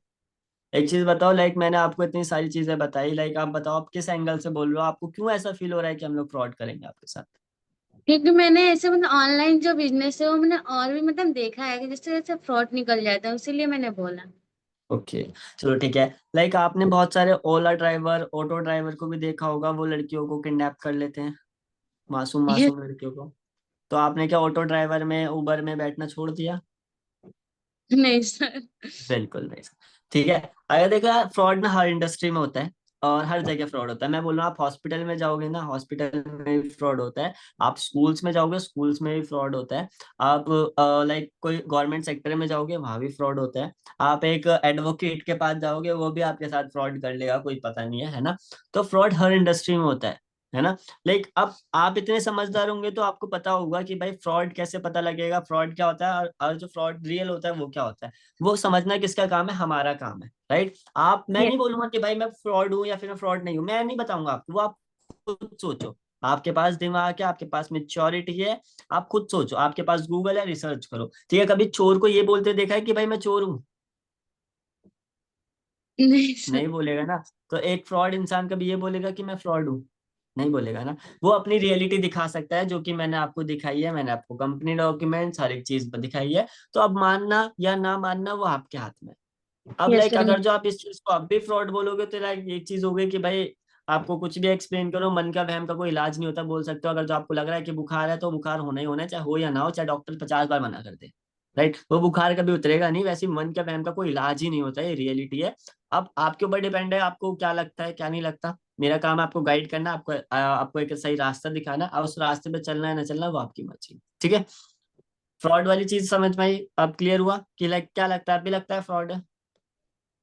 एक चीज बताओ, लाइक मैंने आपको इतनी सारी चीजें बताई, लाइक आप बताओ आप किस एंगल से बोल रहे हो, आपको क्यों ऐसा फील हो रहा है कि हम लोग फ्रॉड करेंगे आपके साथ? क्योंकि मैंने ऐसे मतलब ऑनलाइन जो बिजनेस है वो मैंने और भी मतलब देखा है कि जिससे जैसे फ्रॉड निकल जाता है, इसीलिए मैंने बोला। ओके, चलो ठीक है। लाइक आपने बहुत सारे ओला ड्राइवर, ऑटो ड्राइवर को भी देखा होगा, वो लड़कियों को किडनैप कर लेते हैं, मासूम ये मासूम लड़कियों को। तो आपने क्या ऑटो ड्राइवर में, उबर में बैठना छोड़ दिया? नहीं सर। बिल्कुल नहीं। ठीक है। अगर देखा, फ्रॉड ना हर इंडस्ट्री में होता है और हर जगह फ्रॉड होता है। मैं बोल रहा हूँ, आप हॉस्पिटल में जाओगे ना, हॉस्पिटल में भी फ्रॉड होता है। आप स्कूल्स में जाओगे, स्कूल्स में भी फ्रॉड होता है। आप लाइक कोई गवर्नमेंट सेक्टर में जाओगे, वहां भी फ्रॉड होता है। आप एक एडवोकेट के पास जाओगे, वो भी आपके साथ फ्रॉड कर लेगा, कोई पता नहीं है ना? तो फ्रॉड हर इंडस्ट्री में होता है ना? लाइक अब आप इतने समझदार होंगे तो आपको पता होगा कि भाई फ्रॉड कैसे पता लगेगा, फ्रॉड क्या होता है, और जो फ्रॉड रियल होता है वो क्या होता है। वो समझना किसका काम है? हमारा काम है, राइट? मैं यस। नहीं बोलूंगा कि भाई मैं फ्रॉड हूँ या फिर मैं फ्रॉड नहीं हूँ, मैं नहीं बताऊंगा आपको, वो आप खुद सोचो। आपके पास दिमाग है, आपके पास मेच्योरिटी है, आप खुद सोचो। आपके पास गूगल है, रिसर्च करो। ठीक है, कभी चोर को ये बोलते देखा है कि भाई मैं चोर हूँ? नहीं नहीं सर। बोलेगा ना। तो एक फ्रॉड इंसान कभी ये बोलेगा कि मैं फ्रॉड हूँ? नहीं बोलेगा ना। वो अपनी रियलिटी दिखा सकता है, जो कि मैंने आपको दिखाई है। मैंने आपको कंपनी डॉक्यूमेंट्स हर एक चीज दिखाई है। तो अब मानना या ना मानना वो आपके हाथ में है। अब यस लाइक सर। अगर जो आप इस चीज को अब भी फ्रॉड बोलोगे तो लाइक एक चीज हो गई कि भाई आपको कुछ भी एक्सप्लेन करो, मन का वहम का कोई इलाज नहीं होता, बोल सकते हो। अगर जो आपको लग रहा है कि बुखार है तो बुखार होना ही होना है, चाहे हो या ना हो, चाहे डॉक्टर 50 बार मना कर दे, राइट? वो बुखार कभी उतरेगा नहीं। वैसे ही मन का वहम का कोई इलाज ही नहीं होता, ये रियलिटी है। अब आपके ऊपर डिपेंड है, आपको क्या लगता है क्या नहीं लगता। मेरा काम है आपको गाइड करना, आपको एक सही रास्ता दिखाना, और उस रास्ते पे चलना है ना चलना वो आपकी मर्जी, ठीक है? फ्रॉड वाली चीज समझ में आई? अब क्लियर हुआ कि लाइक क्या लगता है, आप भी लगता है फ्रॉड है?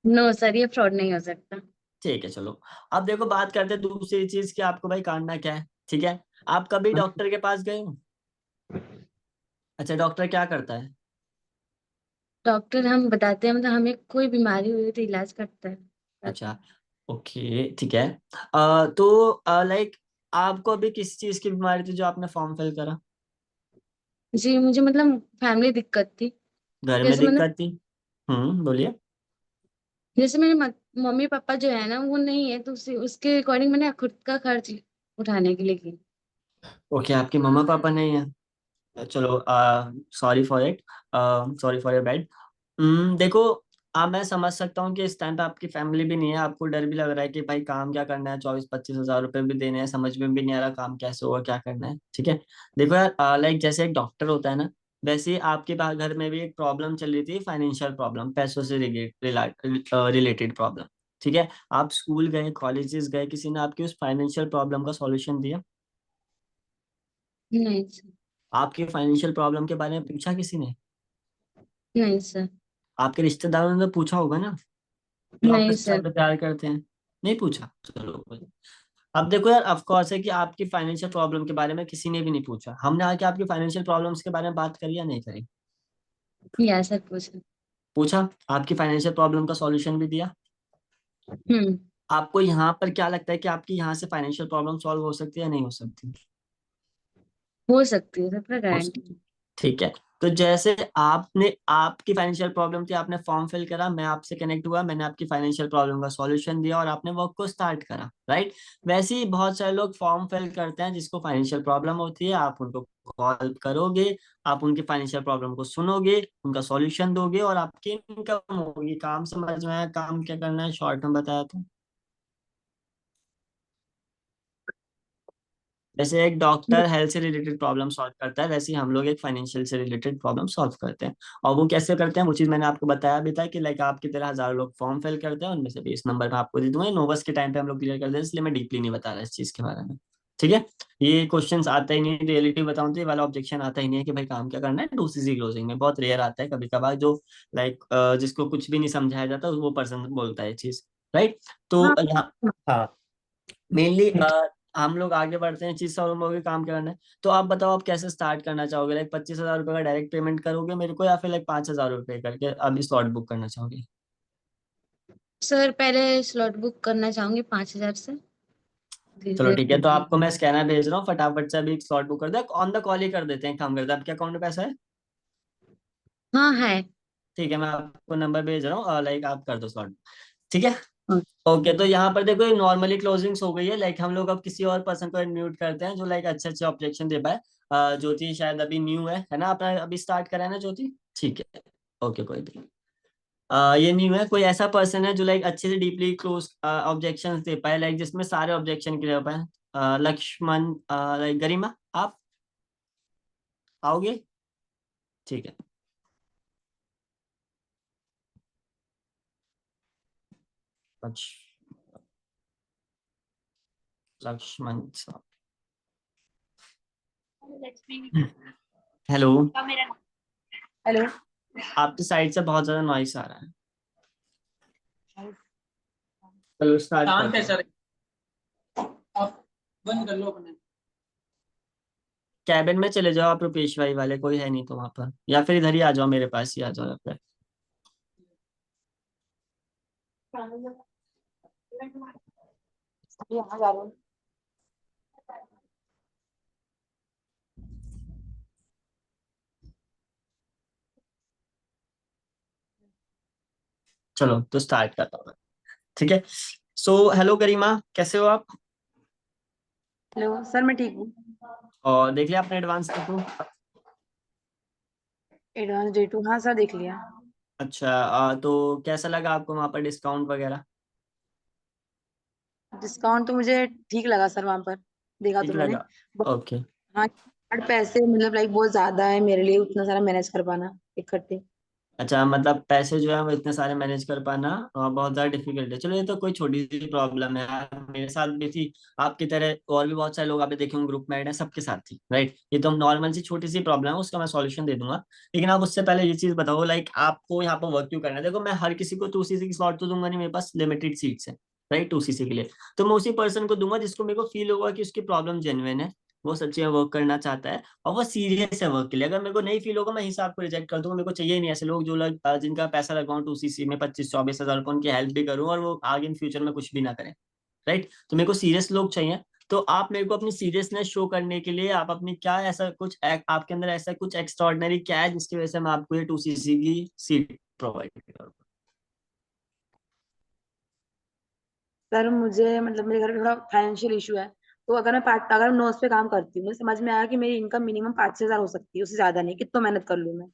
नो सर, ये फ्रॉड नहीं हो सकता। ठीक है, चलो। अब देखो, बात करते हैं दूसरी चीज की, आपको भाई काटना क्या है, ठीक है? आप कभी डॉक्टर के पास गए हो? अच्छा, डॉक्टर क्या करता है? डॉक्टर हम बताते हैं, मतलब हमें कोई बीमारी हुई तो इलाज करता है, करता अच्छा, है। ओके, ठीक है। तो लाइक आपको अभी किस चीज की बीमारी थी जो आपने फॉर्म फिल करा? जी मुझे मतलब फैमिली दिक्कत थी। घर में जैसे मतलब दिक्कत थी? बोलिए। जैसे मेरे मम्मी पापा जो है ना वो नहीं है, तो उसके अकॉर्डिंग मैंने खुद का खर्च उठाने के लिए की। ओके, आपके मम्मा पापा नहीं है। चलो, sorry for it, sorry for your bad. देखो, मैं समझ सकता हूँ कि इस टाइम पे आपकी फैमिली भी नहीं है, आपको डर भी लग रहा है कि भाई काम क्या करना है, 24-25 हज़ार रुपए भी देने हैं, समझ में भी नहीं आ रहा काम कैसे होगा, क्या करना है। ठीक है, देखो यार, लाइक जैसे एक डॉक्टर होता है ना, वैसे ही आपके घर में भी एक प्रॉब्लम चल रही थी, फाइनेंशियल प्रॉब्लम, पैसों से रिलेटेड प्रॉब्लम। ठीक है, आप स्कूल गए, कॉलेजेस गए, किसी ने आपकी उस फाइनेंशियल प्रॉब्लम का सॉल्यूशन दिया? नहीं सर। आपकी फाइनेंशियल प्रॉब्लम के बारे में पूछा किसी ने? नहीं सर। आपके रिश्तेदारों ने तो पूछा होगा ना, जो आपके नहीं सबसे सर। ज्यादा प्यार करते हैं। नहीं पूछा? चलो कोई नहीं। अब देखो यार, ऑफ कोर्स है कि आपकी फाइनेंशियल प्रॉब्लम के बारे में किसी ने भी नहीं पूछा। हमने आके आपकी फाइनेंशियल प्रॉब्लम्स के बारे में बात करी या नहीं करी? या सर पूछा। पूछा, आपकी फाइनेंशियल प्रॉब्लम का सॉल्यूशन भी दिया। हम्म। आपको यहाँ पर क्या लगता है कि आपकी यहाँ से फाइनेंशियल प्रॉब्लम सॉल्व हो सकती है या नहीं हो सकती? हो सकती है सर, पूरा हो गारंटी। सकती है। ठीक है, तो जैसे आपने, आपकी फाइनेंशियल प्रॉब्लम थी, आपने फॉर्म फिल करा, मैं आपसे कनेक्ट हुआ, मैंने आपकी फाइनेंशियल प्रॉब्लम का सॉल्यूशन दिया और आपने वर्क को स्टार्ट करा, राइट? वैसे ही बहुत सारे लोग फॉर्म फिल करते हैं जिसको फाइनेंशियल प्रॉब्लम होती है, आप उनको कॉल करोगे, आप उनकी फाइनेंशियल प्रॉब्लम को सुनोगे, उनका सॉल्यूशन दोगे और आपकी इनकम होगी। काम समझ में आया? काम क्या करना है शॉर्ट में बताया तो। जैसे एक डॉक्टर हेल्थ से रिलेटेड प्रॉब्लम सॉल्व करता है, वैसे ही हम लोग एक फाइनेंशियल से रिलेटेड प्रॉब्लम सॉल्व करते हैं। और वो कैसे करते हैं, वो चीज मैंने आपको बताया भी था कि लाइक आपकी तरह हजारों लोग फॉर्म फिल करते हैं, उनमें से भी इस नंबर पे आपको दे दूंगा। नोवस के टाइम पे हम लोग क्लियर कर दें, इसलिए मैं डीपली नहीं बता रहा इस चीज के बारे में। ठीक है, ये क्वेश्चंस आता ही नहीं, रियलिटी बताऊं तो ये वाला ऑब्जेक्शन आता ही नहीं है कि भाई काम क्या करना है। 2cc क्लोजिंग में बहुत रेयर आता है, कभी कभार जो लाइक जिसको कुछ भी नहीं समझाया जाता वो पर्सन बोलता है ये चीज, राइट? तो हाँ। यहाँ, हाँ, मेनली हम लोग आगे बढ़ते हैं, चीज सॉल्व होगी, काम क्या करना है। तो आप बताओ, आप कैसे स्टार्ट करना चाहोगे? लाइक 25 हज़ार रुपये का डायरेक्ट पेमेंट करोगे मेरे को, या फिर लाइक 5 हज़ार रुपये करके अभी स्लॉट बुक करना चाहोगे? सर पहले स्लॉट बुक करना चाहूंगी 5,000 से, धीरे चलो धीरे ठीक है, तो आपको मैं स्कैनर भेज रहा हूँ, फटाफट से अभी स्लॉट बुक कर दो, ऑन द कॉल ही कर देते हैं, काम करते हैं। आपके अकाउंट में पैसा है? हाँ है। ठीक है, मैं आपको नंबर भेज रहा हूँ, लाइक आप कर दो स्लॉट। ठीक है, हाँ। ओके। तो यहाँ पर देखो, नॉर्मली क्लोजिंग्स हो गई है, लाइक हम लोग अब किसी और पर्सन को म्यूट करते हैं जो लाइक अच्छे अच्छे ऑब्जेक्शन दे पाए। ज्योति शायद अभी न्यू है ना? आपने अभी स्टार्ट करा है ना ज्योति? ठीक है, ओके, कोई नहीं। ये न्यू है, कोई ऐसा पर्सन है जो लाइक अच्छे से डीपली क्लोज ऑब्जेक्शंस दे पाए, लाइक जिसमें सारे ऑब्जेक्शन क्लियर हो पाए? लक्ष्मण, लाइक गरिमा, आप आओगे? ठीक है, लक्ष्मण साहब। Hello, hello. आपकी साइड से बहुत ज्यादा नॉइस आ रहा है। चलो स्टार्ट शांत करते है हैं। सर, आप बंद कर लो अपने। कैबिन में चले जाओ आप, रुपेश भाई वाले, कोई है नहीं तो वहां पर, या फिर इधर ही आ जाओ, मेरे पास ही आ जाओ यहाँ पे। यहाँ जा रहा हूँ। चलो तो स्टार्ट करता हूँ मैं। ठीक है, सो हेलो गरिमा, कैसे हो आप? हेलो सर, मैं ठीक हूँ। और देख लिया आपने एडवांस देखो? एडवांस डे टू, हाँ सर देख लिया। अच्छा, तो कैसा लगा आपको वहाँ पर डिस्काउंट वगैरह? डिस्काउंट तो मुझे ठीक लगा सर वहाँ पर, देखा ठीक तो मैंने। लगा, ओके। हाँ, बट पैसे मतलब लाइक बहुत ज्यादा है मेरे लिए उतना सारा मैनेज कर पाना इकट्ठे। अच्छा, मतलब पैसे जो है वो इतने सारे मैनेज कर पाना बहुत ज्यादा डिफिकल्ट है। चलो ये तो कोई छोटी सी प्रॉब्लम है यार, मेरे साथ भी थी। आपकी तरह और भी बहुत सारे लोग आपने देखे होंगे, ग्रुप में है, सबके साथ थी, राइट? ये तो नॉर्मल सी छोटी सी प्रॉब्लम है, उसका मैं सॉल्यूशन दे दूंगा। लेकिन आप उससे पहले ये चीज बताओ, लाइक आपको यहाँ पर वर्क क्यों करना है? देखो, मैं हर किसी को 2cc की स्लॉट तो दूंगा नहीं, मेरे पास लिमिटेड सीट्स है, राइट, 2cc के लिए। तो मैं उसी पर्सन को दूंगा जिसको मेरे को फील होगा कि उसकी प्रॉब्लम जेन्युइन है, वो सच्ची में वर्क करना चाहता है और वो सीरियस है वर्क के लिए। अगर मेरे को नहीं फील होगा, मैं हिसाब को रिजेक्ट कर दूंगा। मेरे को चाहिए ही नहीं ऐसे लोग जो लोग जिनका पैसा लगाऊं 2cc में 25-24 हज़ार रुपये, उनकी हेल्प भी करूं और वो आगे इन फ्यूचर में कुछ भी ना करें, राइट? तो मेरे को सीरियस लोग चाहिए। तो आप मेरे को अपनी सीरियसनेस शो करने के लिए आप अपनी क्या ऐसा कुछ आपके अंदर ऐसा कुछ एक्स्ट्राऑर्डिनरी क्या है जिसकी वजह से मैं आपको ये 2cc की सीट प्रोवाइड करूँ? सर मुझे मतलब मेरे घर में थोड़ा फाइनेंशियल इशू है। तो अगर मैं नोट्स पे काम करती हूँ, मुझे समझ में आया कि मेरी इनकम मिनिमम 5-6 हजार हो सकती है, उससे ज्यादा नहीं, कितना मेहनत कर लूँ मैं।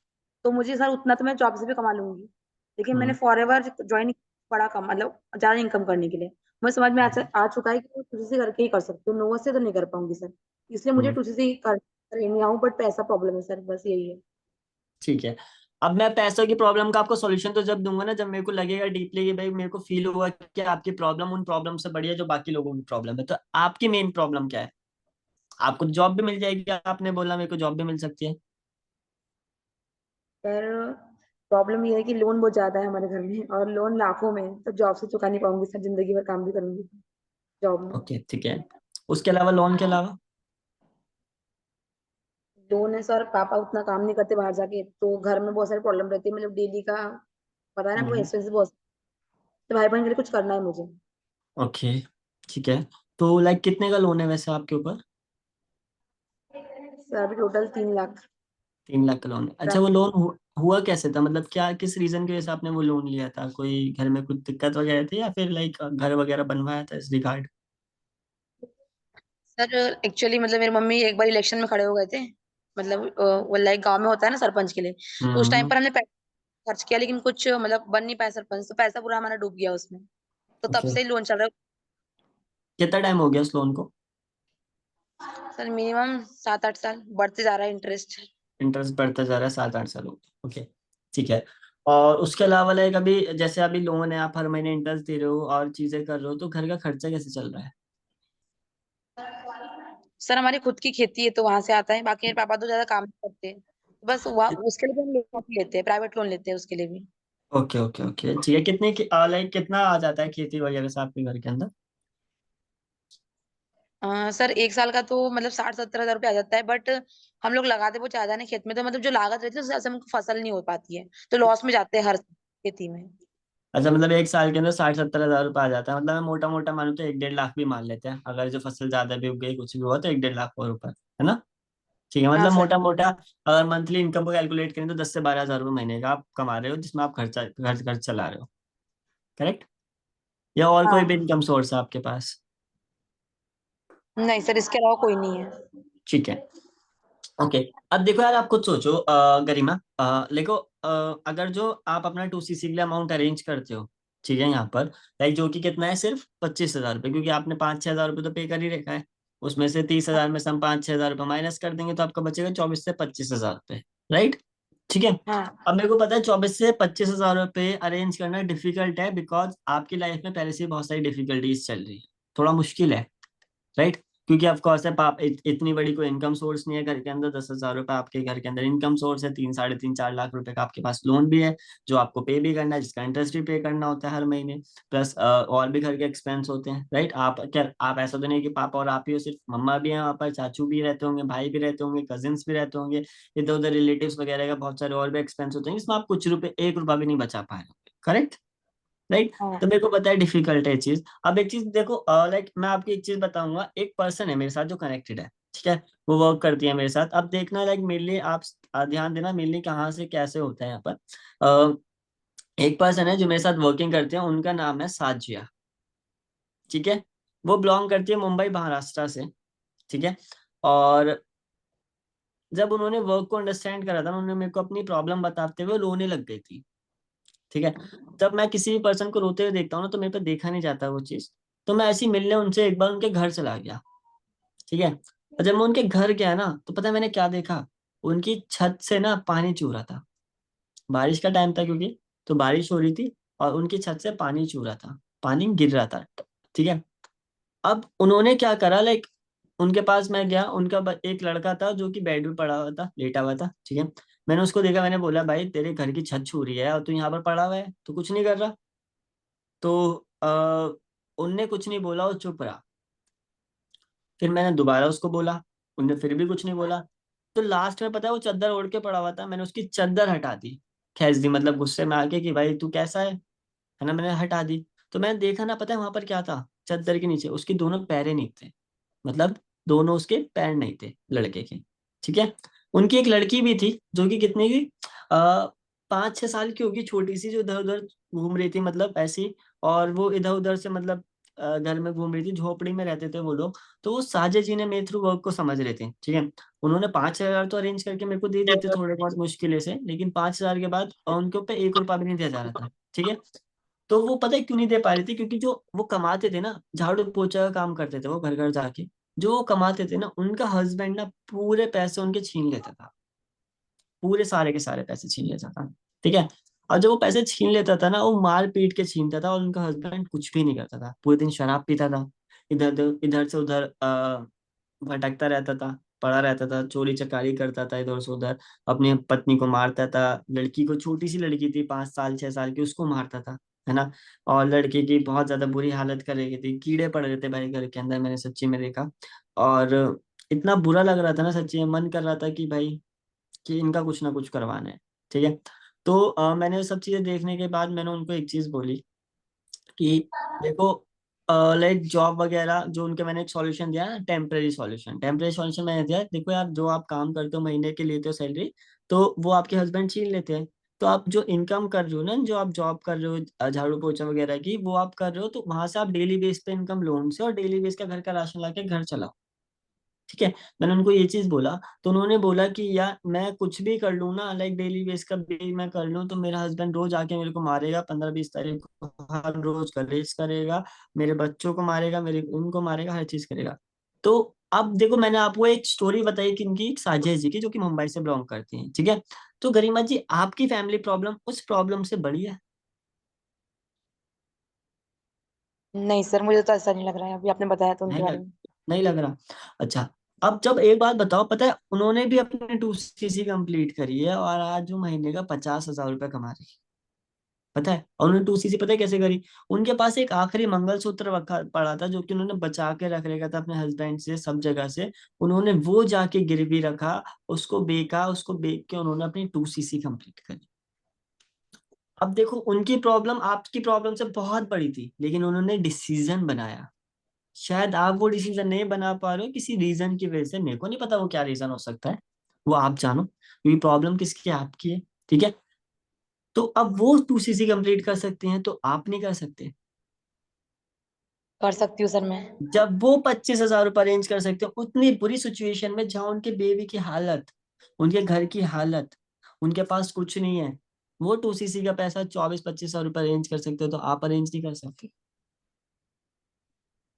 तो मुझे सर उतना तो मैं जॉब से भी कमा लूंगी, लेकिन मैंने फॉर एवर ज्वाइन बड़ा कम मतलब ज्यादा इनकम करने के लिए। मुझे समझ में आ चुका है कि मैं तुझे से करके ही कर सकती हूँ, नोट्स से तो नहीं कर पाऊंगी सर। इसलिए मुझे हम्म, तुझे से ही कर रही हूँ, बट पैसा प्रॉब्लम है सर, बस यही है। ठीक है। अब मैं पैसों की प्रॉब्लम का आपको सॉल्यूशन तो जब दूंगा ना, जब मेरे को लगेगा डीपली कि भाई मेरे को फील हुआ कि आपकी प्रॉब्लम उन प्रॉब्लम से बड़ी है जो बाकी लोगों की प्रॉब्लम है। तो आपकी मेन प्रॉब्लम क्या है? आपको जॉब भी मिल जाएगी, आपने बोला मेरे को जॉब भी मिल सकती है। पर प्रॉब्लम ये है कि लोन बहुत ज्यादा है हमारे घर में, और लोन लाखों में है, तो जॉब से चुका नहीं पाऊंगी सर, जिंदगी भर काम भी करूंगी जॉब में। ओके, ठीक है। उसके अलावा, लोन के अलावा? लोन है सर, पापा उतना काम नहीं करते बाहर जाके, तो घर में बहुत सारी प्रॉब्लम रहती है, मतलब डेली का पता है ना आपको, हम्म, एक्सपेंसिव बहुत। तो भाई बहन के लिए कुछ करना है मुझे। ओके, ठीक है। तो लाइक कितने का लोन है वैसे आपके ऊपर? सर अभी टोटल 3 लाख। 3 लाख का लोन है। अच्छा, वो लोन हुआ कैसे था? मतलब क्या, किस रीजन की वजह से आपने वो लोन लिया था? कोई घर में कुछ दिक्कत वगैरह थी, या फिर लाइक घर वगैरह बनवाया था इस रिगार्ड? सर एक्चुअली मतलब मेरी मम्मी एक बार इलेक्शन में खड़े हो गए थे, मतलब वो लाइक गांव में होता है ना सरपंच के लिए। तो उस टाइम हम्म, पर हमने पैसा खर्च किया, लेकिन कुछ मतलब बन नहीं पाया सरपंच, तो पैसा पूरा हमारा डूब गया उसमें। तो तब ओके। से ही लोन चल रहा कितना टाइम हो गया उस लोन को? है सर, मिनिमम 7-8 साल, बढ़ते जा रहा है इंटरेस्ट। इंटरेस्ट बढ़ता जा रहा है, 7-8 साल हो गए। ओके, ठीक है। और उसके अलावा लाइक अभी जैसे अभी लोन है, आप हर महीने इंटरेस्ट दे रहे हो और चीजें कर रहे हो, तो घर का खर्चा कैसे चल रहा है? सर हमारी खुद की खेती है, तो वहां से आता है, बाकी मेरे पापा तो ज्यादा काम नहीं करते, तो बस वहाँ उसके लिए भी हम लोन लेते हैं, प्राइवेट लोन लेते हैं उसके लिए भी। ओके, ओके, ओके, ठीक है। कितने की लाइक कितना आ जाता है खेती वगैरह से आपके घर के अंदर? सर 1 साल का तो मतलब 60-70 हजार रुपये आ जाता है, बट हम लोग लगाते वो ज्यादा नहीं खेत में, तो मतलब जो लागत रहती है उससे असम फसल नहीं हो पाती है, तो लॉस में जाते हैं हर खेती में। अच्छा, मतलब 1 साल के अंदर 60-70 हजार रुपये आ जाता है। मतलब मोटा मोटा मानो तो 1-1.5 लाख भी मान लेते हैं, अगर जो फसल ज्यादा भी उग गई, कुछ भी हुआ, तो 1-1.5 लाख और ऊपर, है ना? ठीक है, हाँ मतलब सर। मोटा मोटा अगर मंथली इनकम को कैलकुलेट करें तो 10 से 12 हजार रुपये महीने का आप कमा रहे हो, जिसमें आप खर्चा खर्च खर्च चला रहे हो। करेक्ट? या और कोई भी हाँ इनकम सोर्स है आपके पास? नहीं सर, इसके अलावा कोई नहीं है। ठीक है, ओके। अब देखो यार, आप खुद सोचो, गरिमा, देखो, अगर जो आप अपना 2cc के लिए अमाउंट अरेंज करते हो, ठीक है, यहाँ पर लाइक जो कि कितना है, सिर्फ 25 हजार रुपये, क्योंकि आपने 5-6 हजार रुपये तो पे कर ही रखा है। उसमें से 30 हजार में से हम 5-6 हजार रुपये माइनस कर देंगे, तो आपका बचेगा 24 से 25 हजार रुपये। राइट? ठीक है। हाँ अब मेरे को पता है 24 से 25 हजार रुपये अरेंज करना डिफिकल्ट है, बिकॉज आपकी लाइफ में पहले से ही बहुत सारी डिफिकल्टीज चल रही है, थोड़ा मुश्किल है। राइट? क्योंकि ऑफ कोर्स है, पाप इतनी बड़ी कोई इनकम सोर्स नहीं है घर के अंदर। 10 हजार रुपए आपके घर के अंदर इनकम सोर्स है, 3, 3.5, 4 लाख रुपए का आपके पास लोन भी है, जो आपको पे भी करना है, जिसका इंटरेस्ट भी पे करना होता है हर महीने। प्लस और भी घर के एक्सपेंस होते हैं। राइट? आप क्या, आप ऐसा तो नहीं कि पापा और आप ही हो, सिर्फ मम्मा भी है वहाँ पर, चाचू भी रहते होंगे, भाई भी रहते होंगे, कजिन्स भी रहते होंगे, इधर उधर रिलेटिव्स वगैरह का बहुत सारे और भी एक्सपेंस होते हैं, जिसमें आप कुछ रुपए, 1 रुपया भी नहीं बचा पा रहे होंगे। करेक्ट? राइट? हाँ तो मेरे को पता है डिफिकल्ट है ये चीज। अब एक चीज देखो, लाइक मैं आपको एक चीज बताऊंगा, एक पर्सन है मेरे साथ जो कनेक्टेड है, ठीक है, वो वर्क करती है मेरे साथ। अब देखना, लाइक मेरे लिए आप ध्यान देना, मेरे लिए कहाँ से कैसे होता है यहाँ पर। एक पर्सन है जो मेरे साथ वर्किंग करते हैं, उनका नाम है साजिया। ठीक है? वो बिलोंग करती है मुंबई महाराष्ट्र से। ठीक है? और जब उन्होंने वर्क को अंडरस्टैंड करा था ना, उन्होंने मेरे को अपनी प्रॉब्लम बताते हुए रोने लग गई थी। ठीक है? जब मैं किसी भी पर्सन को रोते हुए देखता हूँ ना, तो मेरे पे देखा नहीं जाता वो चीज। तो मैं ऐसे ही मिलने उनसे एक बार उनके घर चला गया। ठीक है? और जब मैं उनके घर गया ना, तो पता है मैंने क्या देखा? उनकी छत से ना पानी चू रहा था। बारिश का टाइम था क्योंकि, तो बारिश हो रही थी, और उनकी छत से पानी चू रहा था, पानी गिर रहा था। ठीक है? अब उन्होंने क्या करा, लाइक उनके पास मैं गया, उनका एक लड़का था जो कि बेड पे पड़ा हुआ था, लेटा हुआ था। ठीक है? मैंने उसको देखा, मैंने बोला, भाई तेरे घर की छत छू रही है और तू यहाँ पर पड़ा हुआ है, तू कुछ नहीं कर रहा। तो उनने कुछ नहीं बोला, वो चुप रहा। फिर मैंने दोबारा उसको बोला, उनने फिर भी कुछ नहीं बोला। तो लास्ट में पता है, वो चादर ओढ़ के पड़ा हुआ था, मैंने उसकी चादर हटा दी, खींच दी, मतलब गुस्से में आके कि भाई तू कैसा है ना, मैंने हटा दी। तो मैंने देखा ना, पता है वहां पर क्या था? चादर के नीचे उसकी दोनों पैरें नहीं थे, मतलब दोनों उसके पैर नहीं थे लड़के के। ठीक है? उनकी एक लड़की भी थी, जो कि कितनी की, 5-6 साल की होगी, छोटी सी, जो इधर उधर घूम रही थी, मतलब ऐसी। और वो इधर उधर से मतलब घर में घूम रही थी, झोपड़ी में रहते थे वो लोग। तो वो साजिद जी ने मेरे थ्रू वर्क को समझ रहे थे, ठीक है। उन्होंने 5,000 तो अरेंज करके मेरे को दे देते थोड़े बहुत मुश्किल से, लेकिन 5,000 के बाद उनके ऊपर 1 रुपया भी नहीं दिया जा रहा था, ठीक है। तो वो पता है क्यों नहीं दे पा रही थी? क्योंकि जो वो कमाते थे ना, झाड़ू पोछा का काम करते थे वो घर घर जाके, जो वो कमाते थे ना, उनका हस्बैंड ना पूरे पैसे उनके छीन लेता था, पूरे सारे के सारे पैसे छीन लेता था, ठीक है। और जब वो पैसे छीन लेता था ना, वो मार पीट के छीनता था, और उनका हस्बैंड कुछ भी नहीं करता था, पूरे दिन शराब पीता था, इधर से उधर भटकता रहता था, पड़ा रहता था, चोरी चकारी करता था इधर से उधर, अपनी पत्नी को मारता था, लड़की को, छोटी सी लड़की थी 5 साल 6 साल की, उसको मारता था, है ना। और लड़के की बहुत ज्यादा बुरी हालत कर रही थी, कीड़े पड़ रहे थे भाई घर के अंदर, मैंने सच्ची में देखा। और इतना बुरा लग रहा था ना, सच्ची में मन कर रहा था कि भाई, कि इनका कुछ ना कुछ करवाना है, ठीक है। तो मैंने वो सब चीजें देखने के बाद मैंने उनको एक चीज बोली कि देखो, लाइक जॉब वगैरह जो उनके, मैंने एक सॉल्यूशन दिया, टेम्परेरी सॉल्यूशन मैंने दिया, देखो यार, जो आप काम करते हो, महीने के लेते हो सैलरी, तो वो आपके हस्बैंड छीन लेते हैं। तो आप जो इनकम कर रहे हो ना, जो आप जॉब कर रहे हो, झाड़ू पोछा वगैरह की, वो आप कर रहे हो, तो वहां से आप डेली बेस पे इनकम लोन से और डेली बेस का घर का राशन ला के घर चलाओ, ठीक है। मैंने उनको ये चीज बोला, तो उन्होंने बोला कि यार मैं कुछ भी कर लूँ ना, लाइक डेली बेस का भी मैं कर लूँ, तो मेरा हस्बैंड रोज आके मेरे को मारेगा, 15-20 तारीख को हर रोज कलेश करेगा, मेरे बच्चों को मारेगा, मेरे उनको मारेगा, हर चीज करेगा। तो अब देखो, मैंने आपको एक स्टोरी बताई किनकी, साजिद जी की, जो कि मुंबई से बिलोंग करती हैं, ठीक है। तो गरिमा जी, आपकी फैमिली प्रॉब्लम उस प्रॉब्लम से बड़ी है? नहीं सर, मुझे तो ऐसा नहीं लग रहा है, अभी आपने बताया तो नहीं उनके बारे लग में। नहीं लग रहा? अच्छा। अब जब एक बात बताओ, पता है उन्होंने भी अपनी 2CC कंप्लीट करी है, और आज वो महीने का 50,000 रुपये कमा रही है, पता है। और उन्होंने 2CC पता है कैसे करी? उनके पास एक आखिरी मंगलसूत्र रखा पड़ा था, जो कि उन्होंने बचा के रख रखा था अपने हस्बैंड से, सब जगह से। उन्होंने वो जाके गिरवी रखा, उसको बेचा, उसको बेच के उन्होंने अपनी 2CC कंप्लीट करी। अब देखो, उनकी प्रॉब्लम आपकी प्रॉब्लम से बहुत बड़ी थी, लेकिन उन्होंने डिसीजन बनाया। शायद आप वो डिसीजन नहीं बना पा रहे हो किसी रीजन की वजह से, मेरे को नहीं पता वो क्या रीजन हो सकता है, वो आप जानो, क्योंकि प्रॉब्लम किसकी है? आपकी है, ठीक है। तो अब वो 2CC कंप्लीट कर सकते हैं, तो आप नहीं कर सकते? कर सकती हूँ सर मैं। जब वो 25,000 रुपये अरेंज कर सकते हो उतनी बुरी सिचुएशन में, जहाँ उनके बेबी की हालत, उनके घर की हालत, उनके पास कुछ नहीं है, वो 2CC का पैसा 24-25 हजार रुपये अरेंज कर सकते हो, तो आप अरेंज नहीं कर सकते?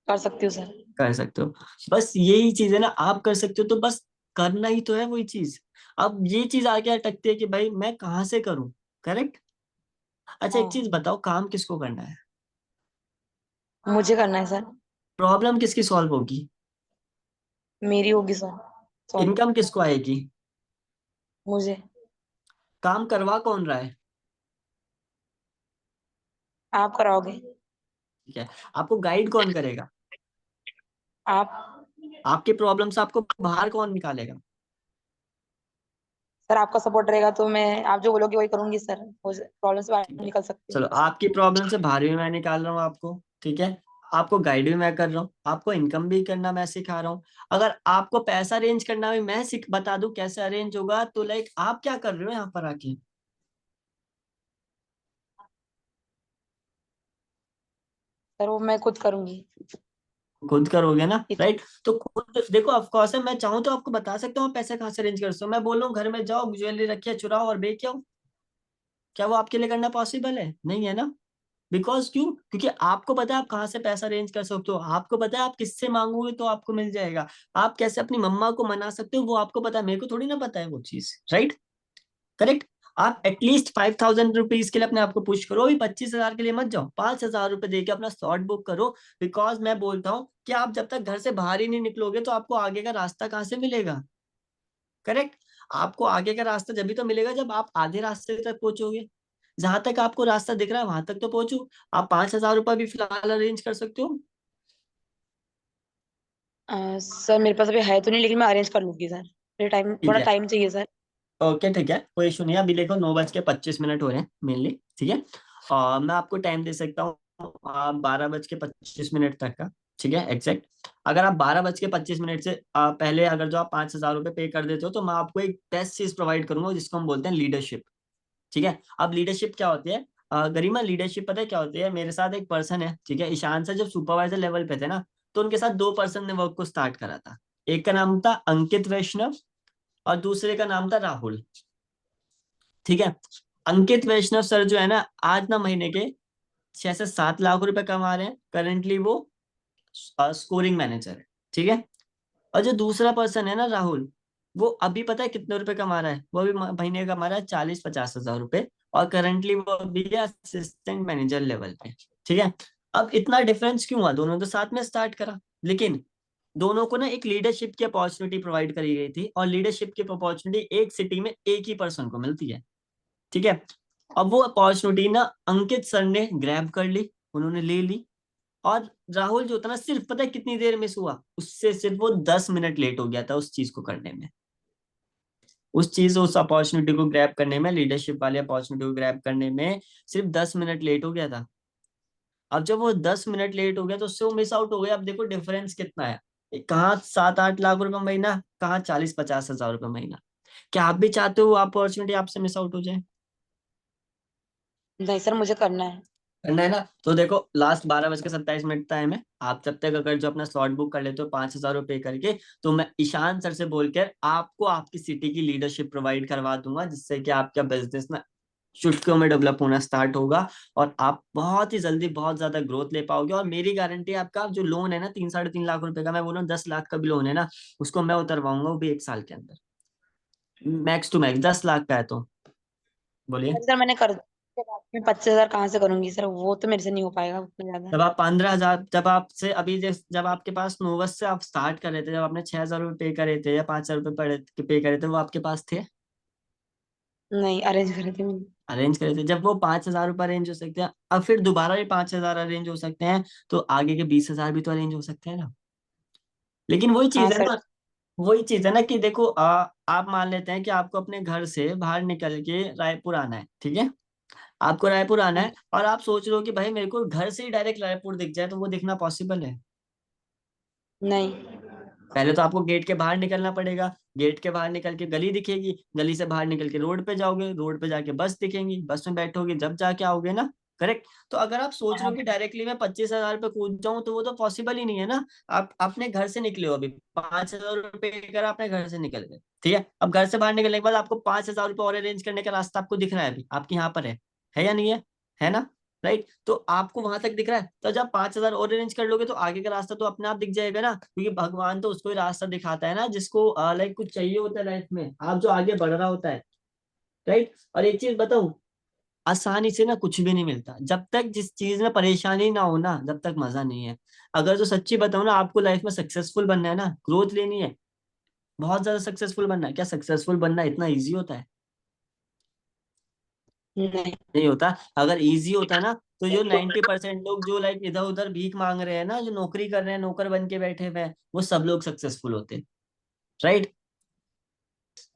कर सकती हूँ सर। कर सकते हो। बस यही चीज है ना, आप कर सकते हो, तो बस करना ही तो है वही चीज। अब ये चीज आगे अटकती है कि भाई मैं कहाँ से करूं, करेक्ट। अच्छा, एक चीज हाँ, बताओ, काम किसको करना है? मुझे करना है सर। प्रॉब्लम किसकी सॉल्व होगी? मेरी होगी सर सॉल्व। इनकम किसको आएगी? मुझे। काम करवा कौन रहा है? आप कराओगे। ठीक है। आपको गाइड कौन करेगा? आप। आपके प्रॉब्लम से आपको बाहर कौन निकालेगा? सर आपका सपोर्ट रहेगा तो मैं, आप जो बोलोगे वही करूंगी सर, प्रॉब्लम से ठीक बाहर है। निकल सकती हूँ। चलो, आपकी प्रॉब्लम से बाहर भी मैं निकाल रहा हूँ आपको, ठीक है। आपको गाइड भी मैं कर रहा हूँ, आपको इनकम भी करना मैं सिखा रहा हूँ। अगर आपको पैसा अरेंज करना भी मैं सिख बता दूं कैसे अरेंज होगा, तो लाइक आप क्या कर रहे हो यहाँ पर आके? सर वो मैं खुद करूंगी। खुद करोगे ना, इत, राइट। तो खुद देखो, ऑफ कोर्स है, मैं चाहूँ तो आपको बता सकता हूँ पैसे कहाँ से अरेंज कर सकते हो। मैं बोल रहा हूँ घर में जाओ, ज्वेलरी रखिए, चुराओ और बेच आओ। क्या वो आपके लिए करना पॉसिबल है? नहीं है ना। बिकॉज क्यों? क्योंकि आपको पता है आप कहाँ से पैसा अरेंज कर सकते हो, आपको पता है आप किससे मांगोगे तो आपको मिल जाएगा, आप कैसे अपनी मम्मा को मना सकते हो वो आपको पता है, मेरे को थोड़ी ना पता है वो चीज, राइट। करेक्ट। आप एटलीस्ट 5,000 रुपीज के लिए अपने आप को पुश करो, अभी 25,000 के लिए मत जाओ, 5,000 रुपए देके अपना स्लॉट बुक करो। बिकॉज मैं बोलता हूँ कि आप जब तक घर से बाहर ही नहीं निकलोगे, तो आपको आगे का रास्ता कहाँ से मिलेगा? करेक्ट। आपको आगे का रास्ता जब भी तो मिलेगा जब आप आधे रास्ते तक पहुंचोगे। जहां तक आपको रास्ता दिख रहा है वहां तक तो पहुंचो। आप 5,000 रुपये भी फिलहाल अरेंज कर सकते हो। सर मेरे पास अभी है तो नहीं, लेकिन मैं अरेंज कर लूंगी सर, मेरे टाइम, ठीक थोड़ा है। टाइम चाहिए सर। ओके, ठीक है, कोई इशू नहीं है। अभी देखो 9:25 हो रहे हैं मेनली, ठीक है। और मैं आपको टाइम दे सकता हूँ 12:25 तक का, ठीक है, एग्जैक्ट। अगर आप 12:25 से पहले अगर जो आप 5,000 रुपये पे कर देते हो, तो मैं आपको एक बेस्ट चीज प्रोवाइड करूंगा, जिसको हम बोलते हैं लीडरशिप, ठीक है। अब लीडरशिप क्या होती है? गरिमा लीडरशिप पता है क्या होती है? मेरे साथ एक पर्सन है, ठीक है, ईशान से जब सुपरवाइजर लेवल पे थे ना, तो उनके साथ दो पर्सन ने वर्क को स्टार्ट करा था। एक का नाम था अंकित वैष्णव और दूसरे का नाम था राहुल, ठीक है। अंकित वैष्णव सर जो है ना, आज ना महीने के 6 से 7 लाख रुपए कमा रहे हैं। करेंटली वो स्कोरिंग मैनेजर है, ठीक है। और जो दूसरा पर्सन है ना राहुल, वो अभी पता है कितने रुपए कमा रहा है? वो अभी महीने का कमा रहा है 40-50 हजार रुपए, और करंटली वो अभी है असिस्टेंट मैनेजर लेवल पे, ठीक है। अब इतना डिफरेंस क्यों हुआ? दोनों तो साथ में स्टार्ट करा, लेकिन दोनों को ना एक लीडरशिप की अपॉर्चुनिटी प्रोवाइड करी गई थी, और लीडरशिप की अपॉर्चुनिटी एक सिटी में एक ही पर्सन को मिलती है, ठीक है। अब वो अपॉर्चुनिटी ना अंकित सर ने ग्रैब कर ली, उन्होंने ले ली। और राहुल जो था ना, सिर्फ पता है कितनी देर मिस हुआ उससे? सिर्फ वो 10 मिनट लेट हो गया था उस चीज को करने में, उस अपॉर्चुनिटी को ग्रैब करने में, लीडरशिप वाली अपॉर्चुनिटी को ग्रैब करने में सिर्फ 10 मिनट लेट हो गया था। अब जब वो 10 मिनट लेट हो गया तो उससे वो मिस आउट हो गया। अब देखो डिफरेंस कितना है, कहाँ 7-8 लाख रुपए महीना, कहाँ 40-50 हजार रुपए महीना। क्या आप भी चाहते हो अपॉर्चुनिटी आपसे मिस आउट हो जाए? नहीं सर, मुझे करना है। करना है ना? तो देखो लास्ट 12:27 टाइम है। आप जब तक अगर जो अपना स्लॉट बुक कर लेते हो 5,000 रुपए करके, तो मैं ईशान सर से बोलकर आपको आपकी सिटी की लीडरशिप प्रोवाइड करवा दूंगा, जिससे कि आपका बिजनेस ना चुटकियों में डेवलप होना स्टार्ट होगा, और आप बहुत ही जल्दी बहुत ज्यादा ग्रोथ ले पाओगे। और मेरी गारंटी है, आपका जो लोन है ना 3-3.5 लाख रुपए का, मैं बोल रहा हूँ 10 लाख का भी लोन है ना, उसको मैं उतरवाऊंगा, वो भी 1 साल के अंदर, मैक्स टू मैक्स 10 लाख का है तो। बोलिए। सर मैंने कर के बाद में 25,000 कहाँ से करूंगी सर? वो तो मेरे से नहीं हो पाएगा उतना ज्यादा। जब आप 15 हजार, जब आपसे अभी जब आपके पास नोवस से आप स्टार्ट कर रहे थे, जब आपने 6,000 रुपये पे करे थे या 5,000 रुपये पे करे थे, वो आपके पास थे? नहीं, अरेंज करे थे मैंने। अरेंज करे थे। जब वो 5,000 रुपये अरेंज हो सकते हैं, अब फिर दोबारा भी 5,000 अरेंज हो सकते हैं, तो आगे के 20,000 भी तो अरेंज हो सकते हैं ना। लेकिन वही हाँ चीज है सर। ना, वही चीज है ना कि देखो आप मान लेते हैं कि आपको अपने घर से बाहर निकल के रायपुर आना है, ठीक है। आपको रायपुर आना है, और आप सोच रहे हो कि भाई मेरे को घर से ही डायरेक्ट रायपुर दिख जाए, तो वो दिखना पॉसिबल है? नहीं। पहले तो आपको गेट के बाहर निकलना पड़ेगा। गेट के बाहर निकल के गली दिखेगी, गली से बाहर निकल के रोड पे जाओगे, रोड पे जाके बस दिखेंगी, बस में बैठोगे जब जाके आओगे ना। करेक्ट। तो अगर आप सोच रहे हो कि डायरेक्टली मैं 25,000 पे कूद जाऊं, तो वो तो पॉसिबल ही नहीं है ना। आप अपने घर से निकले हो, अभी 5,000 रुपये कर अपने घर से निकल गए, ठीक है। अब घर से बाहर निकलने के बाद आपको 5,000 रुपये और अरेंज करने का रास्ता आपको दिख रहा है, अभी आपके यहाँ पर है या नहीं है? है ना? राइट। तो आपको वहां तक दिख रहा है, तो जब 5,000 और अरेंज कर लोगे, तो आगे का रास्ता तो अपने आप दिख जाएगा ना, क्योंकि भगवान तो उसको ही रास्ता दिखाता है ना, जिसको लाइक कुछ चाहिए होता है लाइफ में, आप जो आगे बढ़ रहा होता है। राइट। और एक चीज बताऊं, आसानी से ना कुछ भी नहीं मिलता। जब तक जिस चीज में परेशानी ना हो ना, जब तक मजा नहीं है। अगर जो सच्ची बताऊं ना, आपको लाइफ में सक्सेसफुल बनना है ना, ग्रोथ लेनी है, बहुत ज्यादा सक्सेसफुल बनना है, क्या सक्सेसफुल बनना इतना ईजी होता है? नहीं। नहीं होता। अगर इजी होता ना, तो जो 90% लोग जो लाइक इधर उधर भीख मांग रहे हैं ना, जो नौकरी कर रहे हैं, नौकर बन के बैठे हुए हैं, वो सब लोग सक्सेसफुल होते। राइट।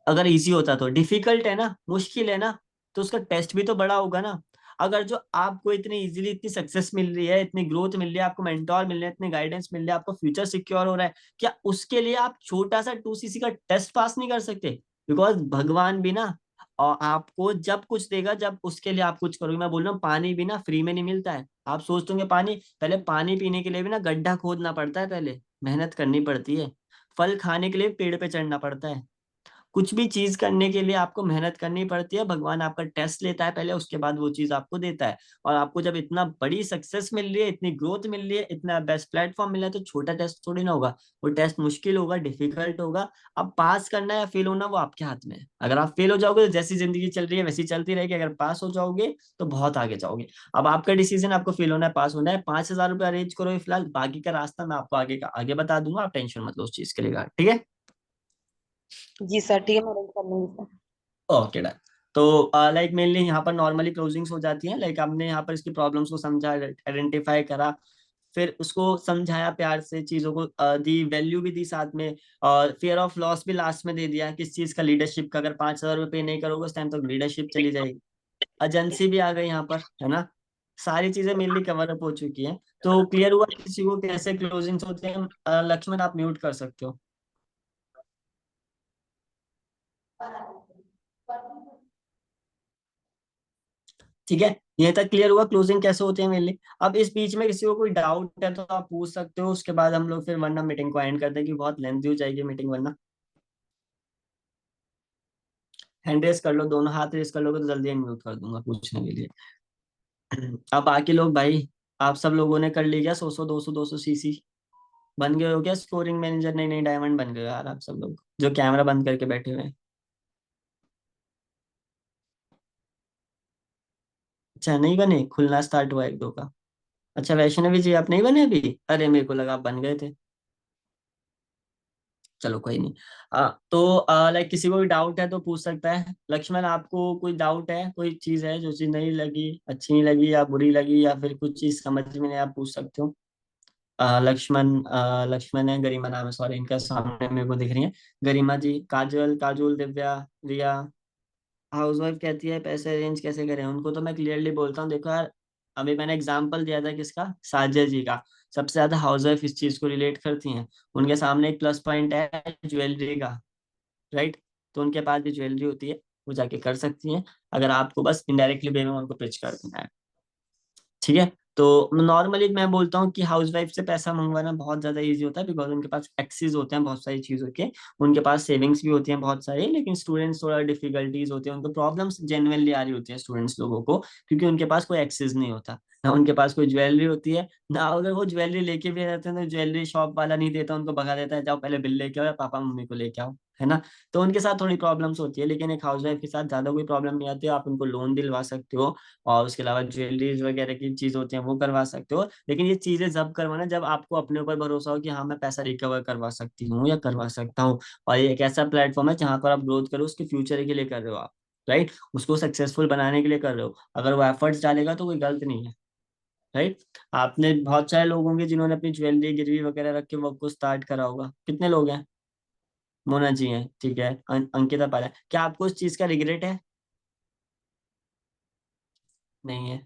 अगर इजी होता तो, डिफिकल्ट है ना, मुश्किल है ना, तो उसका टेस्ट भी तो बड़ा होगा ना। अगर जो आपको इतनी इजीली इतनी सक्सेस मिल रही है, इतनी ग्रोथ मिल रही है, आपको मेंटोर मिल रहे हैं, इतने गाइडेंस मिल रहे हैं, आपको फ्यूचर सिक्योर हो रहा है, क्या उसके लिए आप छोटा सा 2cc का टेस्ट पास नहीं कर सकते? बिकॉज भगवान भी ना, और आपको जब कुछ देगा, जब उसके लिए आप कुछ करोगे। मैं बोल रहा हूँ, पानी भी ना फ्री में नहीं मिलता है। आप सोचते होंगे पानी, पहले पानी पीने के लिए भी ना गड्ढा खोदना पड़ता है, पहले मेहनत करनी पड़ती है। फल खाने के लिए पेड़ पे चढ़ना पड़ता है। कुछ भी चीज करने के लिए आपको मेहनत करनी पड़ती है। भगवान आपका टेस्ट लेता है पहले, उसके बाद वो चीज आपको देता है। और आपको जब इतना बड़ी सक्सेस मिल रही है, इतनी ग्रोथ मिल रही है, इतना बेस्ट प्लेटफॉर्म मिल रहा है, तो छोटा टेस्ट थोड़ी ना होगा। वो टेस्ट मुश्किल होगा, डिफिकल्ट होगा। अब पास करना या फेल होना वो आपके हाथ में है। अगर आप फेल हो जाओगे, तो जैसी जिंदगी चल रही है वैसी चलती रहेगी। अगर पास हो जाओगे, तो बहुत आगे जाओगे। अब आपका डिसीजन, आपको फेल होना है पास होना है। 5,000 रुपये अरेंज करो फिलहाल, बाकी का रास्ता मैं आपको आगे का आगे बता दूंगा। आप टेंशन मत लो उस चीज के लिए, ठीक है। जी सर, ठीक है, मैं अरेंज कर लूंगी सर। Okay done. तो लाइक मेनली यहाँ पर नॉर्मली क्लोजिंग्स हो जाती हैं। लाइक हमने यहाँ पर इसकी प्रॉब्लम्स को समझा, आइडेंटिफाई करा, फिर उसको समझाया प्यार से, चीजों को दी, वैल्यू भी दी साथ में, और फियर ऑफ लॉस भी लास्ट में दे दिया, किस चीज का, लीडरशिप का। अगर 5,000 रुपये नहीं करोगे उस टाइम तक लीडरशिप चली जाएगी। एजेंसी भी आ गई यहाँ पर, है ना। सारी चीजें मेनली कवर अप हो चुकी हैं। तो क्लियर हुआ किसी को कैसे क्लोजिंग्स होते हैं? लक्ष्मण आप म्यूट कर सकते हो, ठीक है। ये तक क्लियर हुआ क्लोजिंग कैसे होती है मेनली। अब इस बीच में किसी को कोई डाउट है तो आप पूछ सकते हो, उसके बाद हम लोग फिर वरना मीटिंग को एंड कर दें, क्योंकि बहुत लेंथी हो जाएगी मीटिंग वरना। हैंड रेस कर लो, दोनों हाथ रेस कर लोगे तो जल्दी म्यूट कर दूंगा पूछने के लिए। अब बाकी लोग भाई, आप सब लोगों ने कर लिया 100 100 200 200 सीसी? बन गए हो क्या स्कोरिंग मैनेजर? नहीं नहीं, डायमंड बन गए हो यार आप सब लोग जो कैमरा बंद करके बैठे हुए हैं। अच्छा नहीं बने, खुलना स्टार्ट हुआ एक दो का। अच्छा वैष्णवी जी आप नहीं बने अभी? अरे मेरे को लगा आप बन गए थे। चलो कोई नहीं। तो लाइक किसी को भी डाउट है तो पूछ सकता है। लक्ष्मण आपको कोई डाउट है, कोई चीज है जो चीज नहीं लगी, अच्छी नहीं लगी या बुरी लगी, या फिर कुछ चीज समझ में नहीं, आप पूछ सकते हो। लक्ष्मण है, गरिमा नाम है, सॉरी इनका सामने मेरे को दिख रही है। गरिमा जी, काजल, काजोल, दिव्या, रिया। हाउसवाइफ कहती है पैसे अरेंज कैसे करें, उनको तो मैं क्लियरली बोलता हूँ देखो यार, अभी मैंने एग्जांपल दिया था किसका, साजिया जी का। सबसे ज्यादा हाउसवाइफ इस चीज को रिलेट करती हैं। उनके सामने एक प्लस पॉइंट है ज्वेलरी का, राइट। तो उनके पास भी ज्वेलरी होती है, वो जाके कर सकती हैं, अगर आपको बस इनडायरेक्टली वे में उनको पिच कर देना है। ठीक है। तो नॉर्मली मैं बोलता हूँ कि हाउसवाइफ से पैसा मंगवाना बहुत ज्यादा इजी होता है, बिकॉज उनके पास एक्सेस होते हैं बहुत सारी चीजों के। उनके पास सेविंग्स भी होती हैं बहुत सारी, लेकिन स्टूडेंट्स थोड़ा डिफिकल्टीज होती है, उनको प्रॉब्लम्स जेन्युइनली आ रही होती है स्टूडेंट्स लोगों को, क्योंकि उनके पास कोई एक्सेस नहीं होता ना, उनके पास कोई ज्वेलरी होती है ना। अगर वो ज्वेलरी लेके भी रहते हैं तो ज्वेलरी शॉप वाला नहीं देता, उनको भगा देता है, जाओ पहले बिल लेके आओ या पापा मम्मी को लेके आओ, है ना। तो उनके साथ थोड़ी प्रॉब्लम्स होती है, लेकिन एक हाउसवाइफ के साथ ज्यादा कोई प्रॉब्लम नहीं आती है, आप उनको लोन दिलवा सकते हो। और उसके अलावा ज्वेलरीज वगैरह की चीज होती हैं वो करवा सकते हो, लेकिन ये चीजें जब करवाना जब आपको अपने ऊपर भरोसा हो कि हाँ मैं पैसा रिकवर करवा सकती हूँ या करवा सकता हूँ। और ये एक ऐसा प्लेटफॉर्म है जहाँ पर आप ग्रोथ करो, उसके फ्यूचर के लिए कर रहे हो आप, राइट। उसको सक्सेसफुल बनाने के लिए कर रहे हो, अगर वो एफर्ट्स डालेगा तो कोई गलत नहीं है, राइट। आपने बहुत सारे लोग होंगे जिन्होंने अपनी ज्वेलरी गिरवी वगैरह रख के वर्क को स्टार्ट करा होगा, कितने लोग हैं? मोना जी हैं, ठीक है, अंकिता पाल है, क्या आपको उस चीज का रिग्रेट है? नहीं है,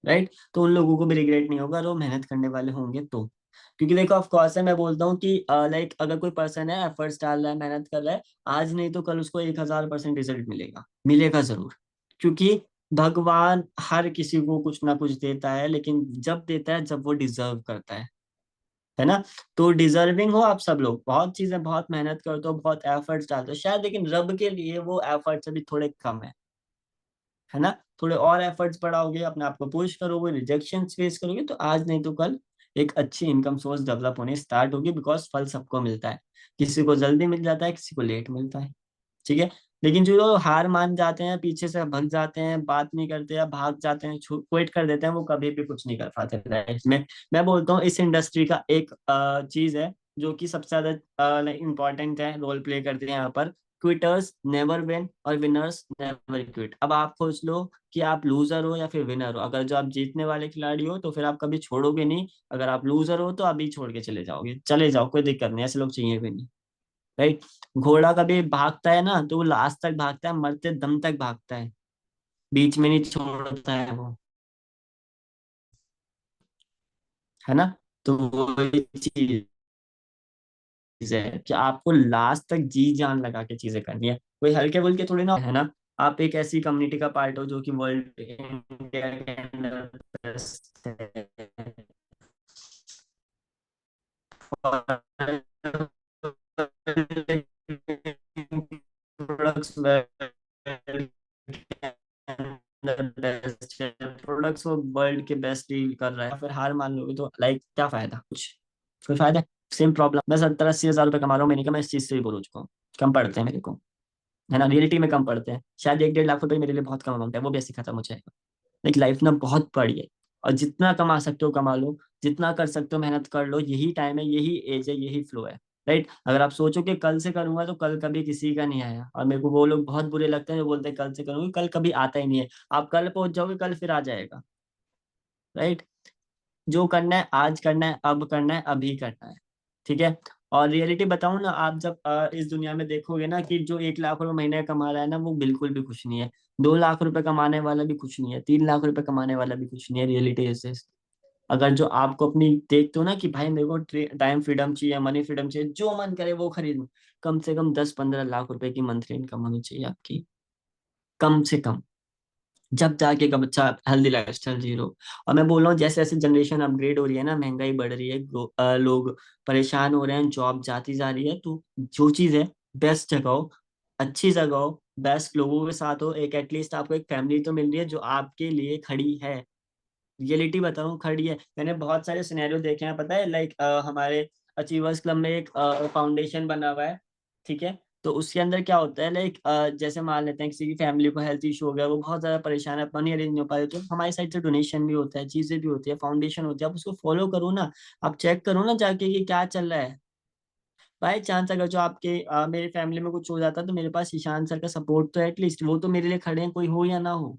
राइट। तो उन लोगों को भी रिग्रेट नहीं होगा, और वो मेहनत करने वाले होंगे तो। क्योंकि देखो ऑफ कोर्स है, मैं बोलता हूँ कि लाइक अगर कोई पर्सन है एफर्ट्स डाल रहा है, मेहनत कर रहा है, आज नहीं तो कल उसको 1000% रिजल्ट मिलेगा, मिलेगा जरूर। क्योंकि भगवान हर किसी को कुछ ना कुछ देता है, लेकिन जब देता है जब वो डिजर्व करता है ना। तो डिजर्विंग हो आप सब लोग, बहुत चीजें बहुत मेहनत करते हो, बहुत एफर्ट्स डालते हो शायद, लेकिन रब के लिए वो एफर्ट्स अभी थोड़े कम है ना। थोड़े और एफर्ट्स बढ़ाओगे, अपने आप को पुश करोगे, रिजेक्शन फेस करोगे, तो आज नहीं तो कल एक अच्छी इनकम सोर्स डेवलप होने स्टार्ट होगी, बिकॉज फल सबको मिलता है। किसी को जल्दी मिल जाता है, किसी को लेट मिलता है, ठीक है। लेकिन जो लोग हार मान जाते हैं, पीछे से भग जाते हैं, बात नहीं करते या भाग जाते हैं, क्विट कर देते हैं, वो कभी भी कुछ नहीं कर पाते लाइफ में। मैं बोलता हूँ इस इंडस्ट्री का एक चीज है जो कि सबसे ज्यादा इंपॉर्टेंट है, रोल प्ले करते हैं यहाँ पर। क्विटर्स नेवर विन और विनर्स नेवर क्विट। अब आप सोच लो कि आप लूजर हो या फिर विनर हो, अगर जो आप जीतने वाले खिलाड़ी हो तो फिर आप कभी छोड़ोगे नहीं, अगर आप लूजर हो तो अभी छोड़ के चले जाओगे, चले जाओ, कोई दिक्कत नहीं, ऐसे लोग चाहिए भी नहीं, राइट। घोड़ा कभी भागता है ना तो वो लास्ट तक भागता है, मरते दम तक भागता है, बीच में नहीं छोड़ता है वो, है ना। तो वो चीज है कि आपको लास्ट तक जी जान लगा के चीजें करनी है, कोई हल्के फुल्के थोड़ी ना, है ना। आप एक ऐसी कम्युनिटी का पार्ट हो जो कि वर्ल्ड इंडिया के अंदर best है। प्रोडक्ट्स प्रोडक्ट्स वो वर्ल्ड के बेस्ट डील कर रहा है, फिर हार मान लोगे तो लाइक क्या फायदा, कुछ कोई फायदा है? सेम प्रॉब्लम, मैं 70 80 हज़ार रुपये कमा रहा हूँ महीने का, मैं इस चीज से भी बोल चुका हूँ। कम पड़ते हैं मेरे को, है ना, रियलिटी में कम पड़ते हैं, शायद 1 1.5 लाख रुपए मेरे लिए बहुत कम अमाउंट है, वो भी ऐसे खत्म हो जाएगा। लेकिन लाइफ ना बहुत बड़ी है, और जितना कमा सकते हो कमा लो, जितना कर सकते हो मेहनत कर लो, यही टाइम है, यही एज है, यही फ्लो है, राइट। अगर आप सोचो कि कल से करूंगा तो कल कभी किसी का नहीं आया, और मेरे को वो लोग बहुत बुरे लगते हैं जो बोलते हैं कल से करूंगी, कल कभी आता ही नहीं है। आप कल पहुंच जाओगे, कल फिर आ जाएगा, राइट। जो करना है आज करना है, अब करना है, अभी करना है, ठीक है। और रियलिटी बताऊं ना, आप जब इस दुनिया में देखोगे ना कि जो 1 लाख रुपए महीने कमा रहा है ना, वो बिल्कुल भी खुश नहीं है। 2 लाख रुपए कमाने वाला भी खुश नहीं है, 3 लाख रुपए कमाने वाला भी खुश नहीं है, रियलिटी ऐसे। अगर जो आपको अपनी देखते हो ना कि भाई मेरे को टाइम फ्रीडम चाहिए, मनी फ्रीडम चाहिए, जो मन करे वो खरीदूं, कम से कम 10 15 लाख रुपए की मंथली इनकम होनी चाहिए आपकी, कम से कम, जब जाके एक बच्चा हेल्दी लाइफस्टाइल जी रहा हो। और मैं बोल रहा हूँ जैसे जैसे जनरेशन अपग्रेड हो रही है ना, महंगाई बढ़ रही है, लोग परेशान हो रहे हैं, जॉब जाती जा रही है, तो जो चीज है बेस्ट जगह हो, अच्छी जगह हो, बेस्ट लोगों के साथ हो, एक एटलीस्ट आपको एक फैमिली तो मिल रही है जो आपके लिए खड़ी है। रियलिटी बताऊं, खड़ी है। मैंने बहुत सारे सिनेरियो देखे हैं, पता है, लाइक हमारे अचीवर्स क्लब में एक फाउंडेशन बना हुआ है, ठीक है। तो उसके अंदर क्या होता है, लाइक जैसे मान लेते हैं किसी की फैमिली को हेल्थ इशू हो गया, वो बहुत ज्यादा परेशान है, मनी अरेंज नहीं हो पा रही, तो हमारी साइड से डोनेशन भी होता है, चीजें भी होती है, फाउंडेशन होती है, आप उसको फॉलो करो ना, आप चेक करो ना जाके कि क्या चल रहा है। बाई चांस अगर जो आपके मेरी फैमिली में कुछ हो जाता है तो मेरे पास ईशान सर का सपोर्ट तो एटलीस्ट, वो तो मेरे लिए खड़े हैं, कोई हो या ना हो।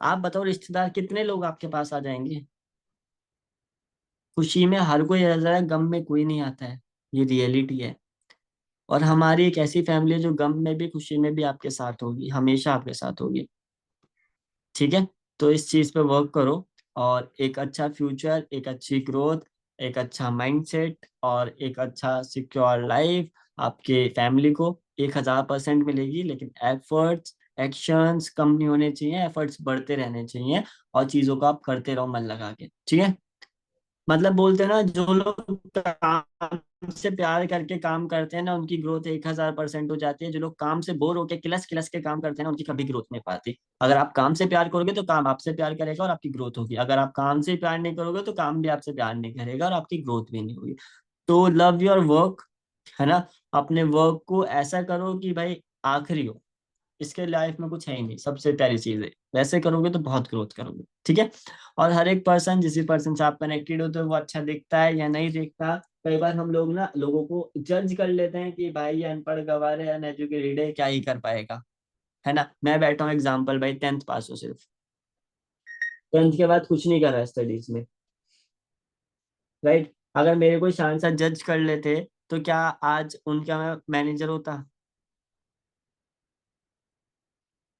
आप बताओ रिश्तेदार कितने लोग आपके पास आ जाएंगे। खुशी में हर कोई आ जाता है, गम में कोई नहीं आता है, ये रियलिटी है। और हमारी एक ऐसी फैमिली है जो गम में भी खुशी में भी आपके साथ होगी, हमेशा आपके साथ होगी, ठीक है। तो इस चीज पे वर्क करो, और एक अच्छा फ्यूचर, एक अच्छी ग्रोथ, एक अच्छा माइंडसेट और एक अच्छा सिक्योर लाइफ आपके फैमिली को 1000% मिलेगी। लेकिन एफर्ट्स, एक्शंस कम नहीं होने चाहिए, एफर्ट्स बढ़ते रहने चाहिए, और चीजों को आप करते रहो मन लगा के, ठीक है। मतलब बोलते हैं ना, जो लोग काम से प्यार करके काम करते हैं ना, उनकी ग्रोथ 1000% हो जाती है। जो लोग काम से बोर होके किलस किलस के काम करते हैं ना, उनकी कभी ग्रोथ नहीं पाती। अगर आप काम से प्यार करोगे तो काम आपसे प्यार करेगा और आपकी ग्रोथ होगी। अगर आप काम से प्यार नहीं करोगे तो काम भी आपसे प्यार नहीं करेगा और आपकी ग्रोथ भी नहीं होगी। तो लव योर वर्क, है ना। अपने वर्क को ऐसा करो कि भाई आखिरी हो, इसके लाइफ में कुछ है ही नहीं, सबसे प्यारी चीज है। वैसे करोगे तो बहुत ग्रोथ करोगे, ठीक है। और हर एक पर्सन, जिस पर्सन से आप कनेक्टेड होते हो, वो अच्छा दिखता है या नहीं दिखता, कई बार हम लोग ना लोगों को जज कर लेते हैं कि भाई ये अनपढ़ गवार है, अनएजुकेटेड है, क्या ही कर पाएगा, है ना। मैं बैठा हूँ एग्जाम्पल, भाई 10th पास हो, सिर्फ 10th के बाद कुछ नहीं करा स्टडीज में, राइट। अगर मेरे को शान से जज कर लेते तो क्या आज उनका मैं मैनेजर होता?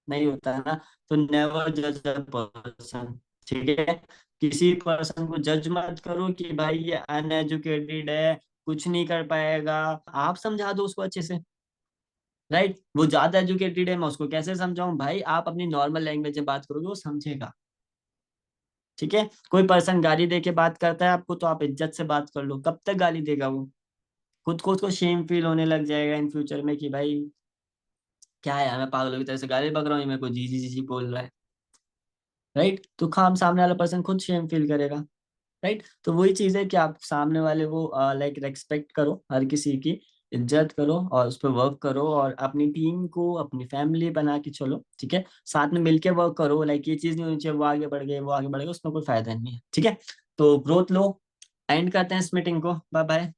नहीं होता है ना। तो नेवर जज अ पर्सन, ठीक है। किसी पर्सन को जज मत करो कि भाई ये अनएजुकेटेड है, कुछ नहीं कर पाएगा। आप समझा दो उसको अच्छे से, राइट। वो ज्यादा एजुकेटेड है, मैं उसको कैसे समझाऊं? भाई आप अपनी नॉर्मल लैंग्वेज में बात करोगे, वो समझेगा, ठीक है। कोई पर्सन गाली दे के बात करता है आपको, तो आप इज्जत से बात कर लो, कब तक गाली देगा वो? खुद को उसको शेम फील होने लग जाएगा इन फ्यूचर में कि भाई क्या है यार, मैं पागलों की तरह से गाली बक रहा हूँ, ये मेरे को जी जी जी जी बोल रहा है, राइट। तो खाम सामने वाला पर्सन खुद शेम फील करेगा, राइट। तो वही चीज है कि आप सामने वाले को लाइक रेस्पेक्ट करो, हर किसी की इज्जत करो और उस पर वर्क करो, और अपनी टीम को अपनी फैमिली बना के चलो, ठीक है। साथ में मिलके वर्क करो, लाइक ये चीज नहीं होनी चाहिए वो आगे बढ़ गए वो आगे बढ़ गए, उसमें कोई फायदा नहीं है, ठीक है। तो ग्रोथ लो। एंड करते हैं इस मीटिंग को, बाय बाय।